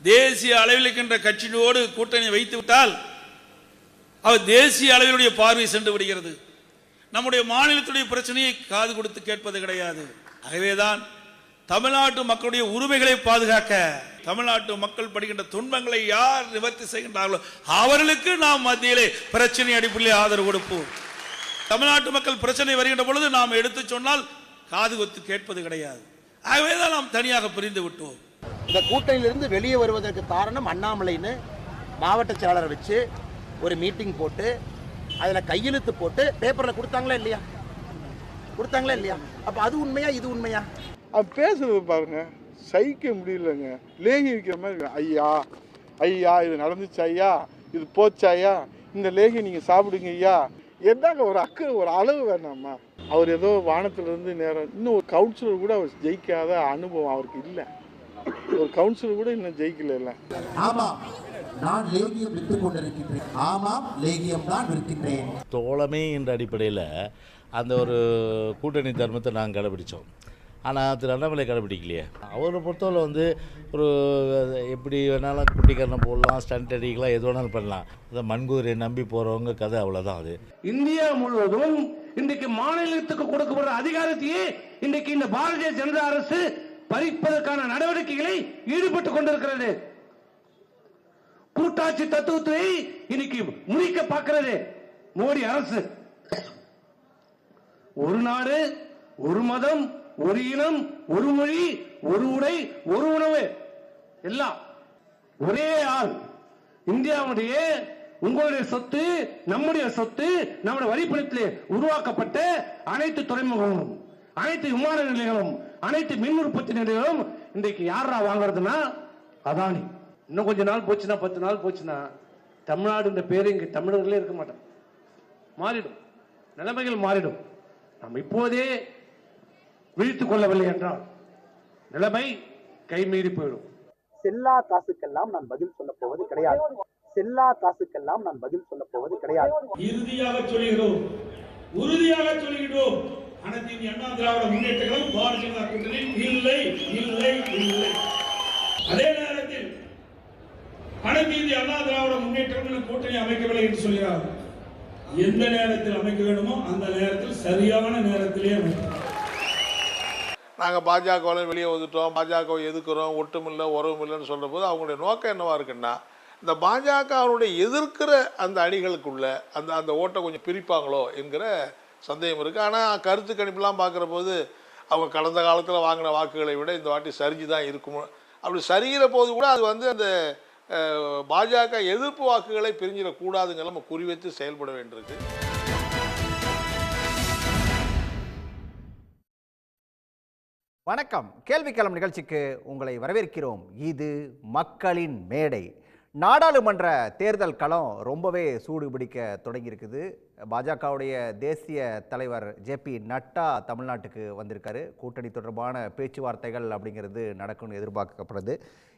தேசிய அளவில் இருக்கின்ற கட்சியோடு கூட்டணி வைத்து விட்டால் அவர் தேசிய அளவிலுடைய பார்வை சென்று விடுகிறது. நம்முடைய மாநிலத்துடைய பிரச்சனையை காது கொடுத்து கேட்பது கிடையாது. ஆகவேதான் தமிழ்நாட்டு மக்களுடைய உரிமைகளை பாதுகாக்க, தமிழ்நாட்டு மக்கள் படுகின்ற துன்பங்களை யார் நிவர்த்தி செய்கின்றார்களோ அவர்களுக்கு நாம் மத்தியிலே பிரச்சனை அடிப்படையில் ஆதரவு கொடுப்போம். தமிழ்நாட்டு மக்கள் பிரச்சனை வருகின்ற பொழுது நாம் எடுத்து சொன்னால் காது கொடுத்து கேட்பது கிடையாது. ஆகவேதான் நாம் தனியாக பிரிந்து விட்டோம். இந்த கூட்டணியிலிருந்து வெளியே வருவதற்கு காரணம் அண்ணாமலைன்னு மாவட்ட செயலாளரை வச்சு ஒரு மீட்டிங் போட்டு அதில் கையெழுத்து போட்டு பேப்பரில் கொடுத்தாங்களா இல்லையா? அப்போ அது உண்மையா இது உண்மையா? பேசுறது பாருங்க, சகிக்க முடியலங்க. லேகி விற்கிற மாதிரி, ஐயா ஐயா இது நடந்துச்சு, ஐயா இது போச்சு, ஐயா இந்த லேகி நீங்கள் சாப்பிடுங்க ஐயா. எதாங்க ஒரு அக்கறை, ஒரு அளவு வேணாமா? அவர் ஏதோ வானத்திலிருந்து நேரம், இன்னும் ஒரு கவுன்சிலர் கூட அவர் ஜெயிக்காத அனுபவம் அவருக்கு இல்லை. ஒரு கவுன்சிலர் கூட இன்னும் ஜெயிக்கல. இல்லை, ஆமாம் நான் லேகியம் விற்றுக் கொண்டிருக்கின்றேன். ஆமாம் லேகியம் தான் விற்கின்றேன். தோழமை என்ற அடிப்படையில் அந்த ஒரு கூட்டணி தர்மத்தை நாங்கள் கடைபிடித்தோம். ஆனால் திரு அண்ணாமலை கடைபிடிக்கலையே. அவரை பொறுத்தவரை ஒரு எப்படி வேணாலும் குட்டிக்கரணம் போடலாம், ஸ்டண்ட் அடிக்கலாம், எது வேணாலும் பண்ணலாம். அந்த மண்குதிரை நம்பி போகிறவங்க கதை அவ்வளோதான். அது இந்தியா முழுவதும் இன்றைக்கு மாநிலத்துக்கு கொடுக்கப்படுற அதிகாரத்தையே இன்றைக்கு இந்த பாரதிய ஜனதா அரசு பறிப்பதற்கான நடவடிக்கைகளை ஈடுபட்டுக் கொண்டிருக்கிறது. கூட்டாட்சி தத்துவத்தை இன்னைக்கு முடிக்க பார்க்கிறது மோடி அரசு. ஒரு நாடு, ஒரு மதம், ஒரு இனம், ஒரு மொழி, ஒரு உடை, ஒரு உணவு, எல்லாம் ஒரே ஆள். இந்தியாவுடைய உங்களுடைய சொத்து, நம்முடைய சொத்து, நம்முடைய வரிப்பணத்திலே உருவாக்கப்பட்ட அனைத்து துறைமுகங்களும், அனைத்து விமான நிலையங்களும், அனைத்து மின் உற்பத்தி நிலையங்களும் இன்றைக்கு யாரா வாங்குறதுன்னா அதானி. இன்னும் கொஞ்ச நாள் போச்சுன்னா, 10 நாள் போச்சுன்னா தமிழ்நாடு என்ற பேரு இங்க தமிழர்களே இருக்க மாட்டோம். மாறிடும், நிலைமைகள் மாறிடும். நாம் இப்போதே விழித்துக் கொள்ளவில்லை என்றால் நிலைமை கைமீறி போயிடும். செல்லா காசுக்கெல்லாம் நான் பதில் சொல்ல போவது கிடையாது. இறுதியாக சொல்கிறோம், உறுதியாக சொல்கிறோம், அனைத்து இந்திய அண்ணா திராவிட முன்னேற்ற கழகம் பாரதிய ஜனதா கூட்டணியில் இல்லை இல்லை இல்லை. அதே நேரத்தில் அனைத்து இந்திய அண்ணா திராவிட முன்னேற்ற கழகம் கூட்டணி அமைக்கவில்லை என்று சொல்கிறார். எந்த நேரத்தில் அமைக்க வேண்டுமோ அந்த நேரத்தில் சரியான நேரத்திலே அமைக்கும். நாங்கள் பாஜகவில் வெளியே வந்துட்டோம், பாஜகவை எதிர்க்கிறோம், ஒட்டுமில்லை உறவும் இல்லைன்னு சொல்கிற போது அவங்களுடைய நோக்கம் என்னவா இருக்குன்னா, இந்த பாஜக அவருடைய எதிர்க்கிற அந்த அணிகளுக்குள்ள அந்த ஓட்டை கொஞ்சம் பிரிப்பாங்களோ என்கிற சந்தேகம் இருக்குது. ஆனால் கருத்து கணிப்புலாம் பார்க்குற போது அவங்க கடந்த காலத்தில் வாங்கின வாக்குகளை விட இந்த வாட்டி சரிஞ்சு தான் இருக்கும். அப்படி சரிகிற போது கூட அது அந்த பாஜக எதிர்ப்பு வாக்குகளை பிரிஞ்சிடக்கூடாதுங்கிற நம்ம குறிவைத்து செயல்பட வேண்டியிருக்கு. வணக்கம். கேள்விக்களம் நிகழ்ச்சிக்கு உங்களை வரவேற்கிறோம். இது மக்களின் மேடை. நாடாளுமன்ற தேர்தல் களம் ரொம்பவே சூடு பிடிக்க தொடங்கியிருக்குது. பாஜகவுடைய தேசிய தலைவர் ஜே.பி. நட்டா தமிழ்நாட்டுக்கு வந்திருக்காரு. கூட்டணி தொடர்பான பேச்சுவார்த்தைகள் அப்படிங்கிறது நடக்கும்னு எதிர்பார்க்கப்படுது.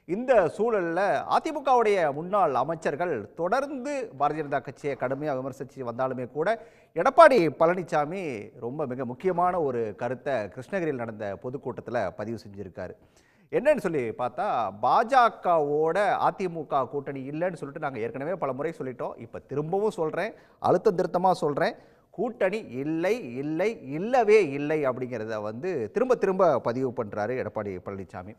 இந்த சூழலில் அதிமுகவுடைய முன்னாள் அமைச்சர்கள் தொடர்ந்து பாரதிய ஜனதா கட்சியை கடுமையாக விமர்சித்து வந்தாலுமே கூட எடப்பாடி பழனிசாமி ரொம்ப மிக முக்கியமான ஒரு கருத்தை கிருஷ்ணகிரியில் நடந்த பொதுக்கூட்டத்தில் பதிவு செஞ்சுருக்காரு. என்னன்னு சொல்லி பார்த்தா, பாஜகவோட அதிமுக கூட்டணி இல்லைன்னு சொல்லிட்டு நாங்கள் ஏற்கனவே பல முறை சொல்லிட்டோம். இப்போ திரும்பவும் சொல்கிறேன், அழுத்தம் திருத்தமாக சொல்கிறேன், கூட்டணி இல்லை இல்லை இல்லவே இல்லை அப்படிங்கிறத திரும்ப திரும்ப பதிவு பண்ணுறாரு எடப்பாடி பழனிசாமி.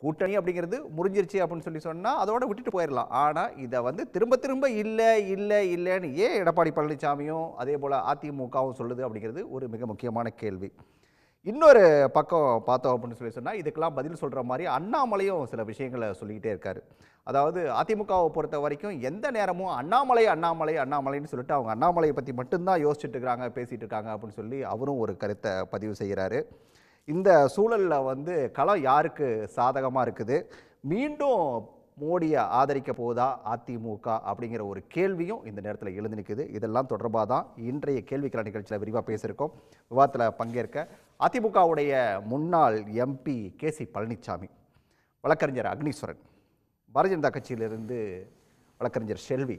கூட்டணி அப்படிங்கிறது முறிஞ்சிருச்சு அப்படின்னு சொல்லி சொன்னால் அதோட விட்டுட்டு போயிடலாம். ஆனால் இதை திரும்ப திரும்ப இல்லை இல்லை இல்லைன்னு ஏன் எடப்பாடி பழனிசாமியும் அதே போல் அதிமுகவும் சொல்லுது அப்படிங்கிறது ஒரு மிக முக்கியமான கேள்வி. இன்னொரு பக்கம் பார்த்தோம் அப்படின்னு சொல்லி சொன்னால், இதுக்கெல்லாம் பதில் சொல்கிற மாதிரி அண்ணாமலையும் சில விஷயங்களை சொல்லிக்கிட்டே இருக்கார். அதாவது அதிமுகவை பொறுத்த வரைக்கும் எந்த நேரமும் அண்ணாமலை அண்ணாமலை அண்ணாமலைன்னு சொல்லிட்டு அவங்க அண்ணாமலையை பற்றி மட்டும்தான் யோசிச்சுட்டு இருக்காங்க, பேசிகிட்டு இருக்காங்க அப்படின்னு சொல்லி அவரும் ஒரு கருத்தை பதிவு செய்கிறாரு. இந்த சூழலில் களம் யாருக்கு சாதகமாக இருக்குது? மீண்டும் மோடியை ஆதரிக்க போதா அதிமுக அப்படிங்கிற ஒரு கேள்வியும் இந்த நேரத்தில் எழுந்து நிற்குது. இதெல்லாம் தொடர்பாக தான் இன்றைய கேள்விக்கள நிகழ்ச்சியில் விரிவாக பேசியிருக்கோம். விவாதத்தில் பங்கேற்க அதிமுகவுடைய முன்னாள் எம்பி கே.சி. பழனிசாமி, வழக்கறிஞர் அக்னீஸ்வரன், பாரதிய ஜனதா கட்சியிலிருந்து வழக்கறிஞர் செல்வி,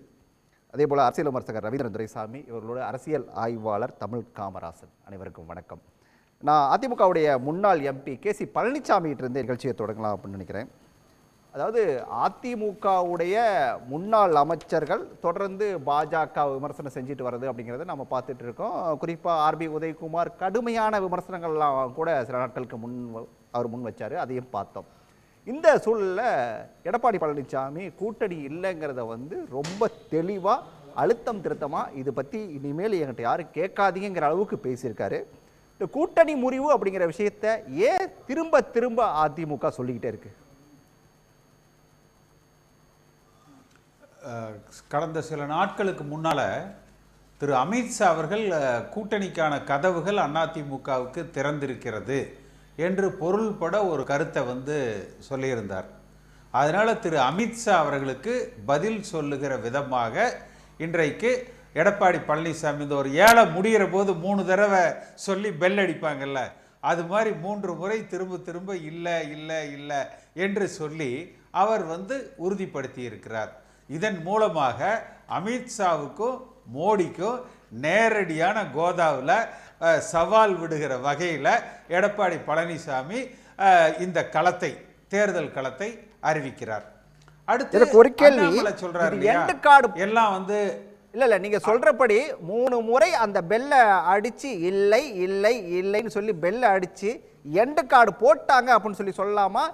அதே போல் அரசியல் விமர்சகர் ரவீந்திரன் துரைசாமி, இவர்களோட அரசியல் ஆய்வாளர் தமிழ் காமராசன், அனைவருக்கும் வணக்கம். நான் அதிமுகவுடைய முன்னாள் எம்பி கே.சி. பழனிசாமிகிட்ட இருந்து நிகழ்ச்சியை தொடங்கலாம் அப்படின்னு நினைக்கிறேன். அதாவது அதிமுகவுடைய முன்னாள் அமைச்சர்கள் தொடர்ந்து பாஜக விமர்சனம் செஞ்சுட்டு வர்றது அப்படிங்கிறத நம்ம பார்த்துட்டு இருக்கோம். குறிப்பாக ஆர்பி உதயகுமார் கடுமையான விமர்சனங்கள்லாம் கூட சில நாட்களுக்கு அவர் முன் வச்சார், அதையும் பார்த்தோம். இந்த சூழலில் எடப்பாடி பழனிசாமி கூட்டணி இல்லைங்கிறத ரொம்ப தெளிவாக அழுத்தம் திருத்தமாக இதை பற்றி இனிமேல் என்கிட்ட யாரும் கேட்காதீங்கிற அளவுக்கு பேசியிருக்காரு. இந்த கூட்டணி முறிவு அப்படிங்கிற விஷயத்த ஏன் திரும்ப திரும்ப அதிமுக சொல்லிக்கிட்டே இருக்கு? கடந்த சில நாட்களுக்கு முன்னால் திரு அமித்ஷா அவர்கள் கூட்டணிக்கான கதவுகள் அதிமுகவுக்கு திறந்திருக்கிறது என்று பொருள்பட ஒரு கருத்தை சொல்லியிருந்தார். அதனால் திரு அமித்ஷா அவர்களுக்கு பதில் சொல்லுகிற விதமாக இன்றைக்கு எடப்பாடி பழனிசாமி இந்த ஒரு ஏழை முடிகிற போது 3 தடவை சொல்லி பெல் அடிப்பாங்கல்ல, அது மாதிரி 3 முறை திரும்ப திரும்ப இல்லை இல்லை இல்லை என்று சொல்லி அவர் உறுதிப்படுத்தி இருக்கிறார். இதன் மூலமாக அமித்ஷாவுக்கும் மோடிக்கும் நேரடியான கோதாவில் சவால் விடுகிற வகையில் எடப்பாடி பழனிசாமி இந்த களத்தை, தேர்தல் களத்தை அறிவிக்கிறார். அடுத்து ஒரு கேள்வி சொல்றாரு, எல்லாம் இல்ல நீங்க சொல்றபடி 3 முறை அந்த பெல்ல அடிச்சு இல்லை இல்லை இல்லைன்னு சொல்லி பெல்ல அடிச்சு எண்டு கார்டு போட்டாங்க அப்படின்னு சொல்லி சொல்லலாமா?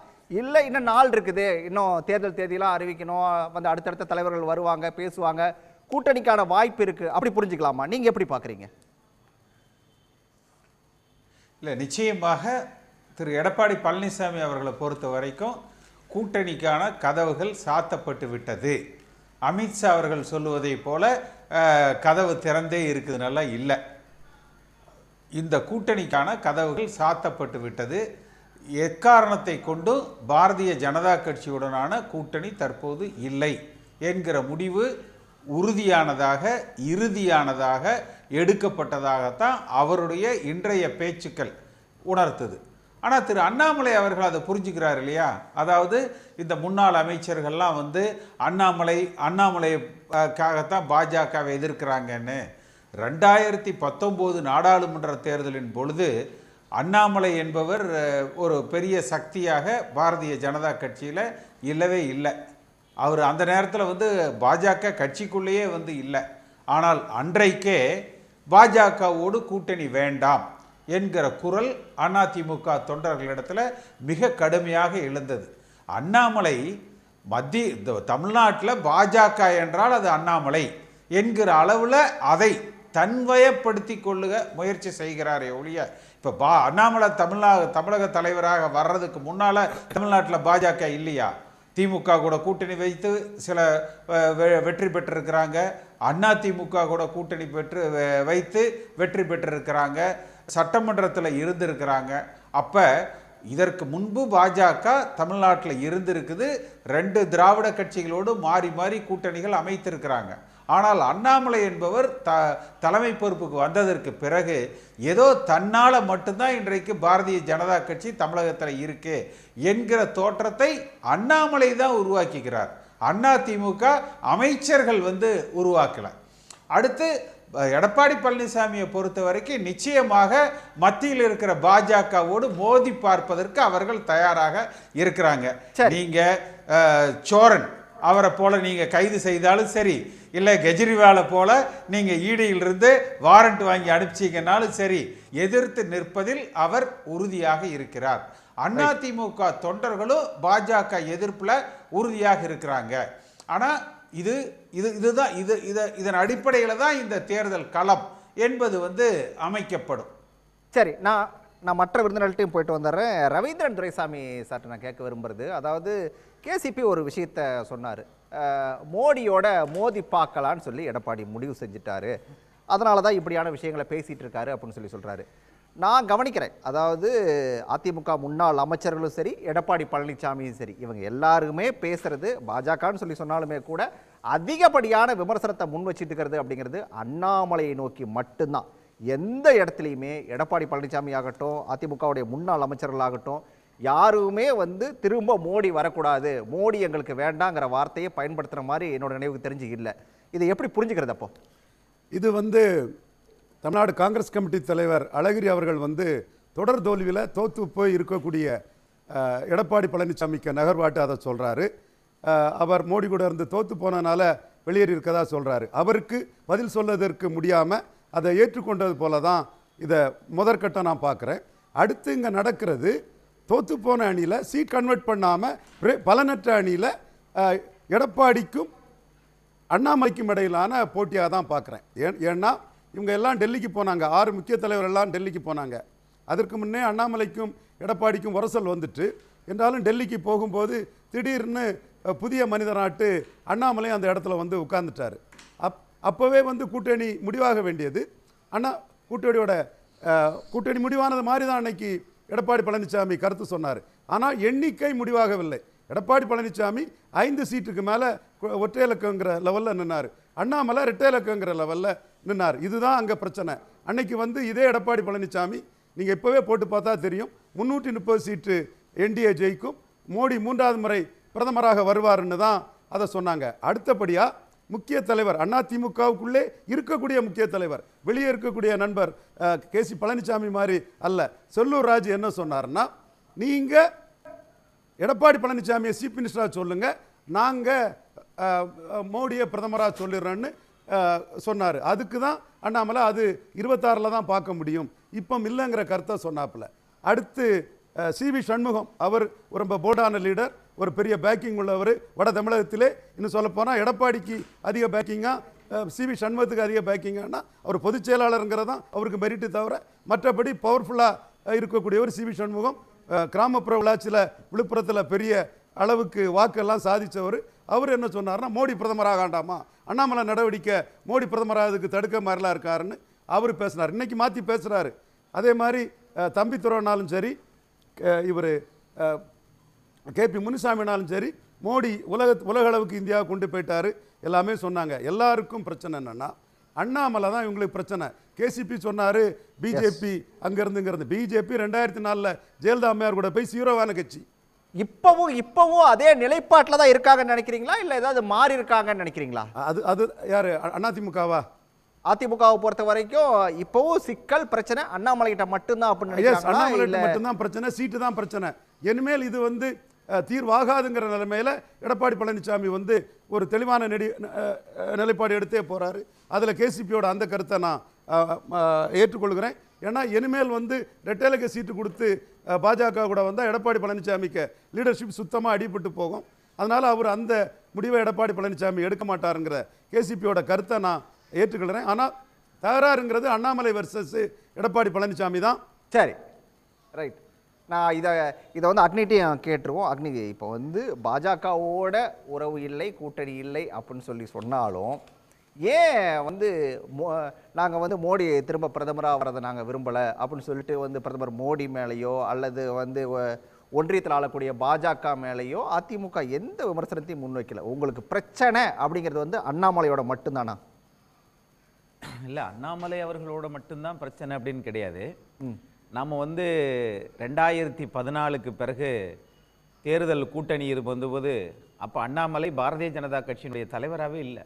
இல்லை இன்னும் நாள் இருக்குது, இன்னும் தேர்தல் தேதியெல்லாம் அறிவிக்கணும், அடுத்தடுத்த தலைவர்கள் வருவாங்க பேசுவாங்க, கூட்டணிக்கான வாய்ப்பு இருக்கு, அப்படி புரிஞ்சுக்கலாமா? நீங்க எப்படி பாக்குறீங்க? இல்லை, நிச்சயமாக திரு எடப்பாடி பழனிசாமி அவர்களை பொறுத்த வரைக்கும் கூட்டணிக்கான கதவுகள் சாத்தப்பட்டு விட்டது. அமித்ஷா அவர்கள் சொல்லுவதை போல கதவு திறந்தே இருக்குதுனால இல்லை. இந்த கூட்டணிக்கான கதவுகள் சாத்தப்பட்டு விட்டது. எக்காரணத்தை கொண்டு பாரதிய ஜனதா கட்சியுடனான கூட்டணி தற்போது இல்லை என்கிற முடிவு உறுதியானதாக, இறுதியானதாக எடுக்கப்பட்டதாகத்தான் அவருடைய இன்றைய பேச்சுக்கள் உணர்த்துது. ஆனால் திரு அண்ணாமலை அவர்கள் அதை புரிஞ்சுக்கிறார் இல்லையா? அதாவது இந்த முன்னாள் அமைச்சர்கள்லாம் அண்ணாமலைக்காகத்தான் பாஜகவை எதிர்க்கிறாங்கன்னு 2019 நாடாளுமன்ற தேர்தலின் பொழுது அண்ணாமலை என்பவர் ஒரு பெரிய சக்தியாக பாரதிய ஜனதா கட்சியில் இல்லவே இல்லை. அவர் அந்த நேரத்தில் பாஜக கட்சிக்குள்ளேயே இல்லை. ஆனால் அன்றைக்கே பாஜகவோடு கூட்டணி வேண்டாம் என்கிற குரல் அதிமுக தொண்டர்களிடத்தில் மிக கடுமையாக எழுந்தது. அண்ணாமலை தமிழ்நாட்டில் பாஜக என்றால் அது அண்ணாமலை என்கிற அளவில் அதை தன்வயப்படுத்தி கொள்ளுக முயற்சி செய்கிறாரே ஒழிய, இப்போ அண்ணாமலை தமிழக தலைவராக வர்றதுக்கு முன்னால் தமிழ்நாட்டில் பாஜக இல்லையா? திமுக கூட கூட்டணி வைத்து சில வெற்றி பெற்றிருக்கிறாங்க, அதிமுக கூட கூட்டணி வைத்து வெற்றி பெற்றிருக்கிறாங்க, சட்டமன்றத்தில் இருந்திருக்கிறாங்க. அப்போ இதற்கு முன்பு பாஜக தமிழ்நாட்டில் இருந்திருக்குது. 2 திராவிட கட்சிகளோடு மாறி மாறி கூட்டணிகள் அமைத்திருக்கிறாங்க. ஆனால் அண்ணாமலை என்பவர் தலைமை பொறுப்புக்கு வந்ததற்கு பிறகு ஏதோ தன்னால் மட்டும்தான் இன்றைக்கு பாரதிய ஜனதா கட்சி தமிழகத்தில் இருக்கு என்கிற தோற்றத்தை அண்ணாமலை தான் உருவாக்குகிறார். அதிமுக அமைச்சர்கள் உருவாக்கல. அடுத்து எடப்பாடி பழனிசாமியை பொறுத்த வரைக்கும் நிச்சயமாக மத்தியில் இருக்கிற பாஜகவோடு மோதி பார்ப்பதற்கு அவர்கள் தயாராக இருக்கிறாங்க. நீங்க சோரன் அவரை போல நீங்க கைது செய்தாலும் சரி, இல்லை கெஜ்ரிவாலை போல நீங்க ஈடியிலிருந்து வாரண்ட் வாங்கி அனுப்பிச்சிங்கனாலும் சரி, எதிர்த்து நிற்பதில் அவர் உறுதியாக இருக்கிறார். அதிமுக தொண்டர்களும் பாஜக எதிர்ப்புல உறுதியாக இருக்கிறாங்க. ஆனா இதுதான் இதன் அடிப்படையில் தான் இந்த தேர்தல் களம் என்பது அமைக்கப்படும். சரி, நான் மற்ற விருந்தினர்கள்ட்டையும் போயிட்டு வந்துடுறேன். ரவீந்திரன் துரைசாமி சார்ட்ட நான் கேட்க விரும்புறது, அதாவது கேசிபி ஒரு விஷயத்த சொன்னார், மோடியோட மோதி பார்க்கலான்னு சொல்லி எடப்பாடி முடிவு செஞ்சுட்டாரு, அதனால தான் இப்படியான விஷயங்களை பேசிகிட்டு இருக்காரு அப்படின்னு சொல்லி சொல்கிறாரு. நான் கவனிக்கிறேன், அதாவது அதிமுக முன்னாள் அமைச்சர்களும் சரி, எடப்பாடி பழனிசாமியும் சரி, இவங்க எல்லாருமே பேசுறது பாஜகன்னு சொல்லி சொன்னாலுமே கூட அதிகப்படியான விமர்சனத்தை முன் வச்சுட்டு இருக்கிறது அப்படிங்கிறது அண்ணாமலையை நோக்கி மட்டும்தான். எந்த இடத்துலையுமே எடப்பாடி பழனிசாமி ஆகட்டும், அதிமுகவுடைய முன்னாள் அமைச்சர்களாகட்டும், யாருமே திரும்ப மோடி வரக்கூடாது, மோடி எங்களுக்கு வேண்டாங்கிற வார்த்தையை பயன்படுத்துகிற மாதிரி என்னோட நினைவுக்கு தெரிஞ்சு இல்லை. இதை எப்படி புரிஞ்சுக்கிறது? அப்போ இது தமிழ்நாடு காங்கிரஸ் கமிட்டி தலைவர் அழகிரி அவர்கள் தொடர் தோல்வியில் தோற்று போய் இருக்கக்கூடிய எடப்பாடி பழனிசாமிக்கு நகர்வாட்டு அதை சொல்கிறாரு. அவர் மோடி கூட இருந்து தோற்று போனனால வெளியேறி இருக்கதா சொல்கிறாரு. அவருக்கு பதில் சொல்வதற்கு முடியாமல் அதை ஏற்றுக்கொண்டது போல தான் இதை முதற்கட்டம் நான் பார்க்குறேன். அடுத்து இங்கே நடக்கிறது, தோற்று போன அணியில் சீட் கன்வெர்ட் பண்ணாமல் பலனற்ற அணியில் எடப்பாடிக்கும் அண்ணாமலைக்கும் இடையிலான போட்டியாக தான் பார்க்குறேன். ஏன்னா இவங்க எல்லாம் டெல்லிக்கு போனாங்க, 6 முக்கிய தலைவர் எல்லாம் டெல்லிக்கு போனாங்க. அதற்கு முன்னே அண்ணாமலைக்கும் எடப்பாடிக்கும் உரசல் வந்துட்டு, என்றாலும் டெல்லிக்கு போகும்போது திடீர்னு புதிய மனிதனாட்டு அண்ணாமலை அந்த இடத்துல வந்து உட்கார்ந்துட்டார். அப்போவே வந்து கூட்டணி முடிவாக வேண்டியது. கூட்டணி முடிவானது மாதிரி தான் அன்னைக்கு எடப்பாடி பழனிசாமி கருத்து சொன்னார். ஆனால் எண்ணிக்கை முடிவாகவில்லை. எடப்பாடி பழனிசாமி 5 சீட்டுக்கு மேலே ஒற்றை இலக்கங்கிற லெவலில் நின்னார், அண்ணாமலை இரட்டை இலக்கங்கிற லெவலில் நின்னார். இதுதான் அங்கே பிரச்சனை. அன்னைக்கு வந்து இதே எடப்பாடி பழனிசாமி நீங்கள் இப்போவே போட்டு பார்த்தா தெரியும், 330 சீட்டு என்டிஏ ஜெயிக்கும், மோடி 3வது முறை பிரதமராக வருவார்னு தான் அதை சொன்னாங்க. அடுத்தபடியாக முக்கிய தலைவர் அதிமுகவுக்குள்ளே இருக்கக்கூடிய முக்கிய தலைவர், வெளியே இருக்கக்கூடிய நண்பர் கேசி பழனிசாமி மாதிரி அல்ல, செல்லூர் ராஜு என்ன சொன்னார்னா, நீங்கள் எடப்பாடி பழனிசாமியை சீஃப் மினிஸ்டராக சொல்லுங்கள், நாங்கள் மோடியை பிரதமராக சொல்லிடுறோன்னு சொன்னார். அதுக்கு தான் அண்ணாமலை அது 26 தான் பார்க்க முடியும், இப்போ இல்லைங்கிற கருத்தை சொன்னாப்புல. அடுத்து சிவி சண்முகம், அவர் ரொம்ப போர்டான லீடர், ஒரு பெரிய பேக்கிங் உள்ளவர் வட தமிழகத்திலே. இன்னும் சொல்லப்போனால் எடப்பாடிக்கு அதிக பேக்கிங்காக, சிவி சண்முகத்துக்கு அதிக பேக்கிங்கானா அவர் பொதுச் செயலாளருங்கிறதான் அவருக்கு மெரிட்டு தவிர மற்றபடி பவர்ஃபுல்லாக இருக்கக்கூடியவர் சிவி சண்முகம். கிராமப்புற உள்ளாட்சியில் விழுப்புரத்தில் பெரிய அளவுக்கு வாக்கெல்லாம் சாதித்தவர். அவர் என்ன சொன்னார்னா, மோடி பிரதமராக ஆண்டாமா, அண்ணாமலை நடவடிக்கை மோடி பிரதமராகிறதுக்கு தடுக்க மாதிரிலாம் இருக்காருன்னு அவர் பேசினார். இன்றைக்கி மாற்றி பேசுகிறாரு. அதே மாதிரி தம்பி துறவினாலும் சரி, இவர் கேபி முனுசாமினாலும் சரி, மோடி உலக அளவுக்கு இந்தியாவை கொண்டு போயிட்டார் எல்லாமே சொன்னாங்க. எல்லாருக்கும் பிரச்சனை என்னென்னா, அண்ணாமலை தான் இவங்களுக்கு பிரச்சனை. கேசிபி சொன்னார் பிஜேபி அங்கேருந்துங்கிறது. பிஜேபி 2004 ஜெயலலிதா அம்மையார் கூட போய் சீரோவான கட்சி. இப்பவும் அதே நிலைப்பாட்டில் தான் இருக்காங்கன்னு நினைக்கிறீங்களா, இல்லை ஏதாவது மாறி இருக்காங்கன்னு நினைக்கிறீங்களா? அது யார், அதிமுகவா? அதிமுகவை பொறுத்த வரைக்கும் இப்பவும் சிக்கல் பிரச்சனை அண்ணாமலை கிட்ட மட்டும்தான் அப்படின்னு மட்டும்தான் பிரச்சனை, சீட்டு தான் பிரச்சனை. இனிமேல் இது வந்து தீர்வாகாதுங்கிற நிலைமையில எடப்பாடி பழனிசாமி வந்து ஒரு தெளிவான நிலைப்பாடு எடுத்தே போறாரு. அதில் கேசிபியோட அந்த கருத்தை நான் ஏற்றுக்கொள்கிறேன். ஏன்னா இனிமேல் வந்து ரெட்டேலுக்கு சீட்டு கொடுத்து பாஜக கூட வந்தால் எடப்பாடி பழனிசாமிக்கு லீடர்ஷிப் சுத்தமாக அடிபட்டு போகும். அதனால் அவர் அந்த முடிவை எடப்பாடி பழனிசாமி எடுக்க மாட்டாருங்கிற கேசிபியோட கருத்தை நான் ஏற்றுக்கொள்கிறேன். ஆனால் தகராறுங்கிறது அண்ணாமலை வர்சஸ் எடப்பாடி பழனிசாமி தான். சரி, ரைட். நான் இதை வந்து அக்னிட்டையும் கேட்டுருவோம். அக்னி, இப்போ வந்து பாஜகவோட உறவு இல்லை, கூட்டணி இல்லை அப்படின்னு சொல்லி சொன்னாலும், ஏன் வந்து நாங்கள் வந்து மோடி திரும்ப பிரதமராக வரதை நாங்கள் விரும்பலை அப்படின்னு சொல்லிட்டு வந்து பிரதமர் மோடி மேலேயோ அல்லது வந்து ஒன்றியத்தில் ஆளக்கூடிய பாஜக மேலேயோ அதிமுக எந்த விமர்சனத்தையும் முன்வைக்கல? உங்களுக்கு பிரச்சனை அப்படிங்கிறது வந்து அண்ணாமலையோட மட்டும்தானா? இல்லை, அண்ணாமலை அவர்களோட மட்டும்தான் பிரச்சனை அப்படின்னு கிடையாது. நம்ம வந்து 2014க்கு பிறகு தேர்தல் கூட்டணி வந்தபோது அப்போ அண்ணாமலை பாரதிய ஜனதா கட்சியினுடைய தலைவராகவே இல்லை.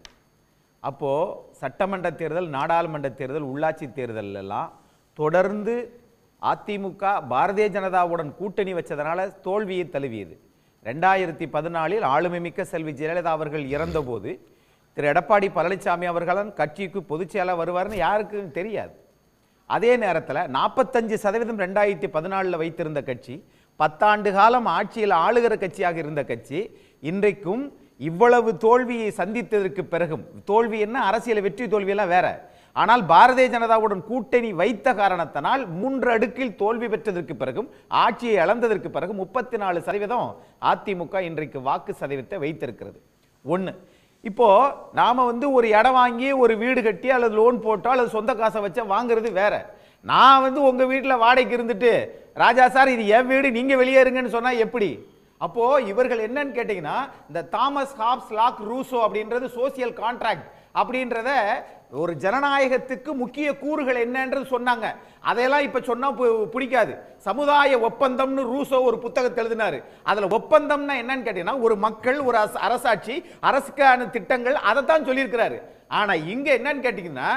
அப்போது சட்டமன்ற தேர்தல், நாடாளுமன்ற தேர்தல், உள்ளாட்சி தேர்தல் எல்லாம் தொடர்ந்து அதிமுக பாரதிய ஜனதாவுடன் கூட்டணி வச்சதனால தோல்வியை தழுவியது. 2014 ஆளுமை மிக்க செல்வி ஜெயலலிதா அவர்கள் இறந்தபோது திரு எடப்பாடி பழனிசாமி அவர்களும் கட்சிக்கு பொதுச் செயலாளர் வருவார்னு யாருக்கும் தெரியாது. அதே நேரத்தில் 45% 2014 வைத்திருந்த கட்சி, 10 ஆண்டு காலம் ஆட்சியில் ஆளுகிற கட்சியாக இருந்த கட்சி, இன்றைக்கும் இவ்வளவு தோல்வியை சந்தித்ததற்கு பிறகும், தோல்வி என்ன, அரசியல் வெற்றி தோல்வியெல்லாம் வேற, ஆனால் பாரதிய ஜனதாவுடன் கூட்டணி வைத்த காரணத்தினால் 3 அடுக்கில் தோல்வி பெற்றதற்கு பிறகும், ஆட்சியை இழந்ததற்கு பிறகு 34% அதிமுக இன்றைக்கு வாக்கு சதவீதத்தை வைத்திருக்கிறது. ஒன்று, இப்போ நாம வந்து ஒரு இடம் வாங்கி ஒரு வீடு கட்டி அல்லது லோன் போட்டோ அல்லது சொந்த காசை வச்சா வாங்குறது வேற. நான் வந்து உங்க வீட்டில் வாடகைக்கு இருந்துட்டு, ராஜா சார் இது என் வீடு நீங்க வெளியேறுங்கன்னு சொன்னா எப்படி? அப்போ இவர்கள் என்னன்னு கேட்டீங்கன்னா, இந்த தாமஸ் ஹாப்ஸ் லாக் ரூசோ அப்படின்றது சோசியல் கான்ட்ராக்ட் அப்படின்றத ஒரு ஜனநாயகத்துக்கு முக்கிய கூறுகள் என்னன்றது சொன்னாங்க. அதையெல்லாம் இப்ப சொன்னா பிடிக்காது. சமுதாய ஒப்பந்தம்னு ரூசோ ஒரு புத்தகத்தை எழுதினாரு. அதுல ஒப்பந்தம்னா என்னன்னு கேட்டீங்கன்னா, ஒரு மக்கள், ஒரு அரசாட்சி, அரசுக்கான திட்டங்கள், அதைத்தான் சொல்லியிருக்கிறாரு. ஆனா இங்க என்னன்னு கேட்டீங்கன்னா,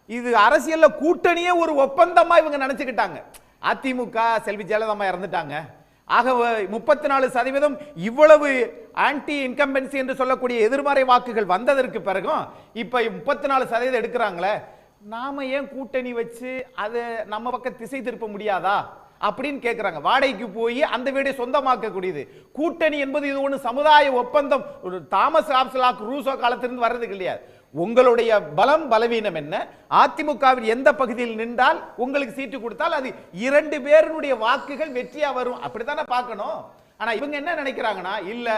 இது அரசியல்ல கூட்டணியே ஒரு ஒப்பந்தமா இவங்க நினைச்சுக்கிட்டாங்க. அதிமுக செல்வி ஜெயலலிதா இறந்துட்டாங்க, ஆக 34% இவ்வளவு ஆன்டி இன்கம்பன்சி என்று சொல்லக்கூடிய எதிர்மறை வாக்குகள் வந்ததற்கு பிறகும் இப்ப 34% எடுக்கிறாங்களே, நாம ஏன் கூட்டணி வச்சு அதை நம்ம பக்கம் திசை திருப்ப முடியாதா அப்படின்னு கேட்கிறாங்க. வாடகைக்கு போய் அந்த வீடை சொந்தமாக்கக்கூடியது கூட்டணி என்பது இது ஒன்று சமுதாய ஒப்பந்தம். ஒரு தாமஸ் ஆப்ஸ்லாக் ரூசோ காலத்திலிருந்து வர்றது கிடையாது. உங்களுடைய பலம் பலவீனம் என்ன, அதிமுகவின் எந்த பகுதியில் நின்றால் உங்களுக்கு சீட்டு கொடுத்தால் அது 2 பேருடைய வாக்குகள் வெற்றியா வரும், அப்படித்தானே பார்க்கணும். ஆனா இவங்க என்ன நினைக்கிறாங்கன்னா, இல்ல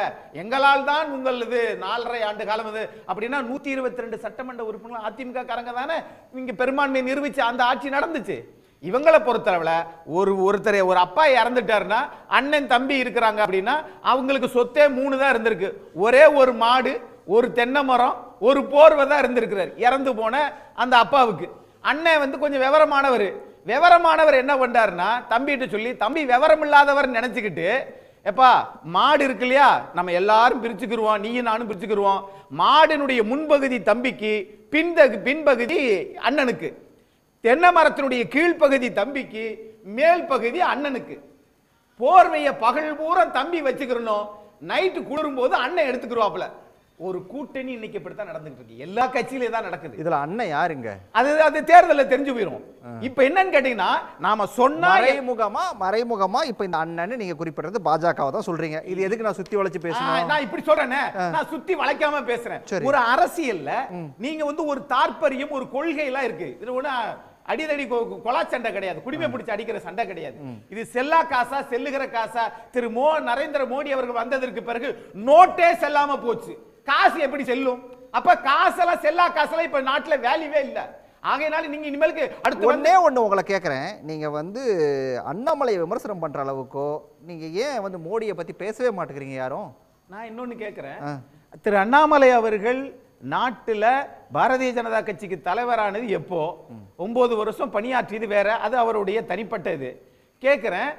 எங்களால் தான் உங்களது 4.5 ஆண்டு காலம் இது அப்படின்னா 122 சட்டமன்ற உறுப்பினர்கள் அதிமுக காரங்க தானே இங்க பெரும்பான்மை நிரூபிச்சு அந்த ஆட்சி நடந்துச்சு. இவங்களை பொறுத்தளவுல ஒரு அப்பா இறந்துட்டாருன்னா அண்ணன் தம்பி இருக்கிறாங்க அப்படின்னா அவங்களுக்கு சொத்தே 3 தான் இருந்திருக்கு. ஒரே ஒரு மாடு, ஒரு தென்னை மரம், ஒரு போர்வை தான் இருந்திருக்கிறார் இறந்து போன அந்த அப்பாவுக்கு. அண்ணன் வந்து கொஞ்சம் விவரமானவர் என்ன பண்றாருன்னா தம்பிகிட்ட சொல்லி, தம்பி விவரம் இல்லாதவர் நினைச்சுக்கிட்டு, எப்பா மாடு இருக்கு இல்லையா, நம்ம எல்லாரும் பிரிச்சுக்கிருவோம், நீயும் நானும் பிரிச்சுக்கிருவோம், மாடினுடைய முன்பகுதி தம்பிக்கு, பின்பகுதி அண்ணனுக்கு, தென்னை மரத்தினுடைய கீழ்ப்பகுதி தம்பிக்கு, மேல் பகுதி அண்ணனுக்கு, போர்வைய பகல் பூரா தம்பி வச்சுக்கிறணும், நைட்டு குளிரும் போது அண்ணன் எடுத்துக்கிருவாப்ல. ஒரு கூட்டணி இன்னைக்கு இப்படித்தான் நடந்துட்டு இருக்கு, எல்லா கட்சியிலே தான் நடக்குது. இதுல அண்ணன் யாருங்க? அது தேர்தலில் தெரிஞ்சு போயிடும். இப்ப என்னன்னு கேட்டீங்கன்னா, நாம சொன்னா மறைமுகமா இப்ப இந்த அண்ணன் நீங்க குறிப்பிடுறது பாஜகவை தான் சொல்றீங்க. இது எதுக்கு நான் சுத்தி வளைச்சு பேசுறேன்? நான் இப்படி சொல்றேனே, நான் சுத்தி வளைக்காம பேசுறேன். ஒரு அரசியல்ல நீங்க வந்து ஒரு தாற்பயம், ஒரு கொள்கை எல்லாம் இருக்கு. இது ஒண்ணு அடிதடி கொலா சண்டை கிடையாது, குடிமை பிடிச்சு அடிக்கிற சண்டை கிடையாது. இது செல்லா காசா செல்லுகிற காசா? திரு நரேந்திர மோடி அவர்கள் வந்ததற்கு பிறகு நோட்டே செல்லாம போச்சு, காசு எப்படி செல்லும்? அப்ப காசெல்லாம் செல்லா காசெல்லாம் இப்ப நாட்டுல வேல்யூவே இல்ல. ஆகையினால நீங்க இனிமேலுக்கு அடுத்து ஒண்ணு உங்களை கேட்கிறேன், நீங்க வந்து அண்ணாமலை விமர்சனம் பண்ற அளவுக்கோ நீங்க ஏன் வந்து மோடியை பத்தி பேசவே மாட்டேங்கிறீங்க யாரும்? நான் இன்னொன்னு கேட்கிறேன், திரு அண்ணாமலை அவர்கள் நாட்டுல பாரதிய ஜனதா கட்சிக்கு தலைவரானது எப்போ? 9 வருஷம் பணியாற்றியது வேற, அது அவருடைய தனிப்பட்ட இது. கேட்கிறேன்,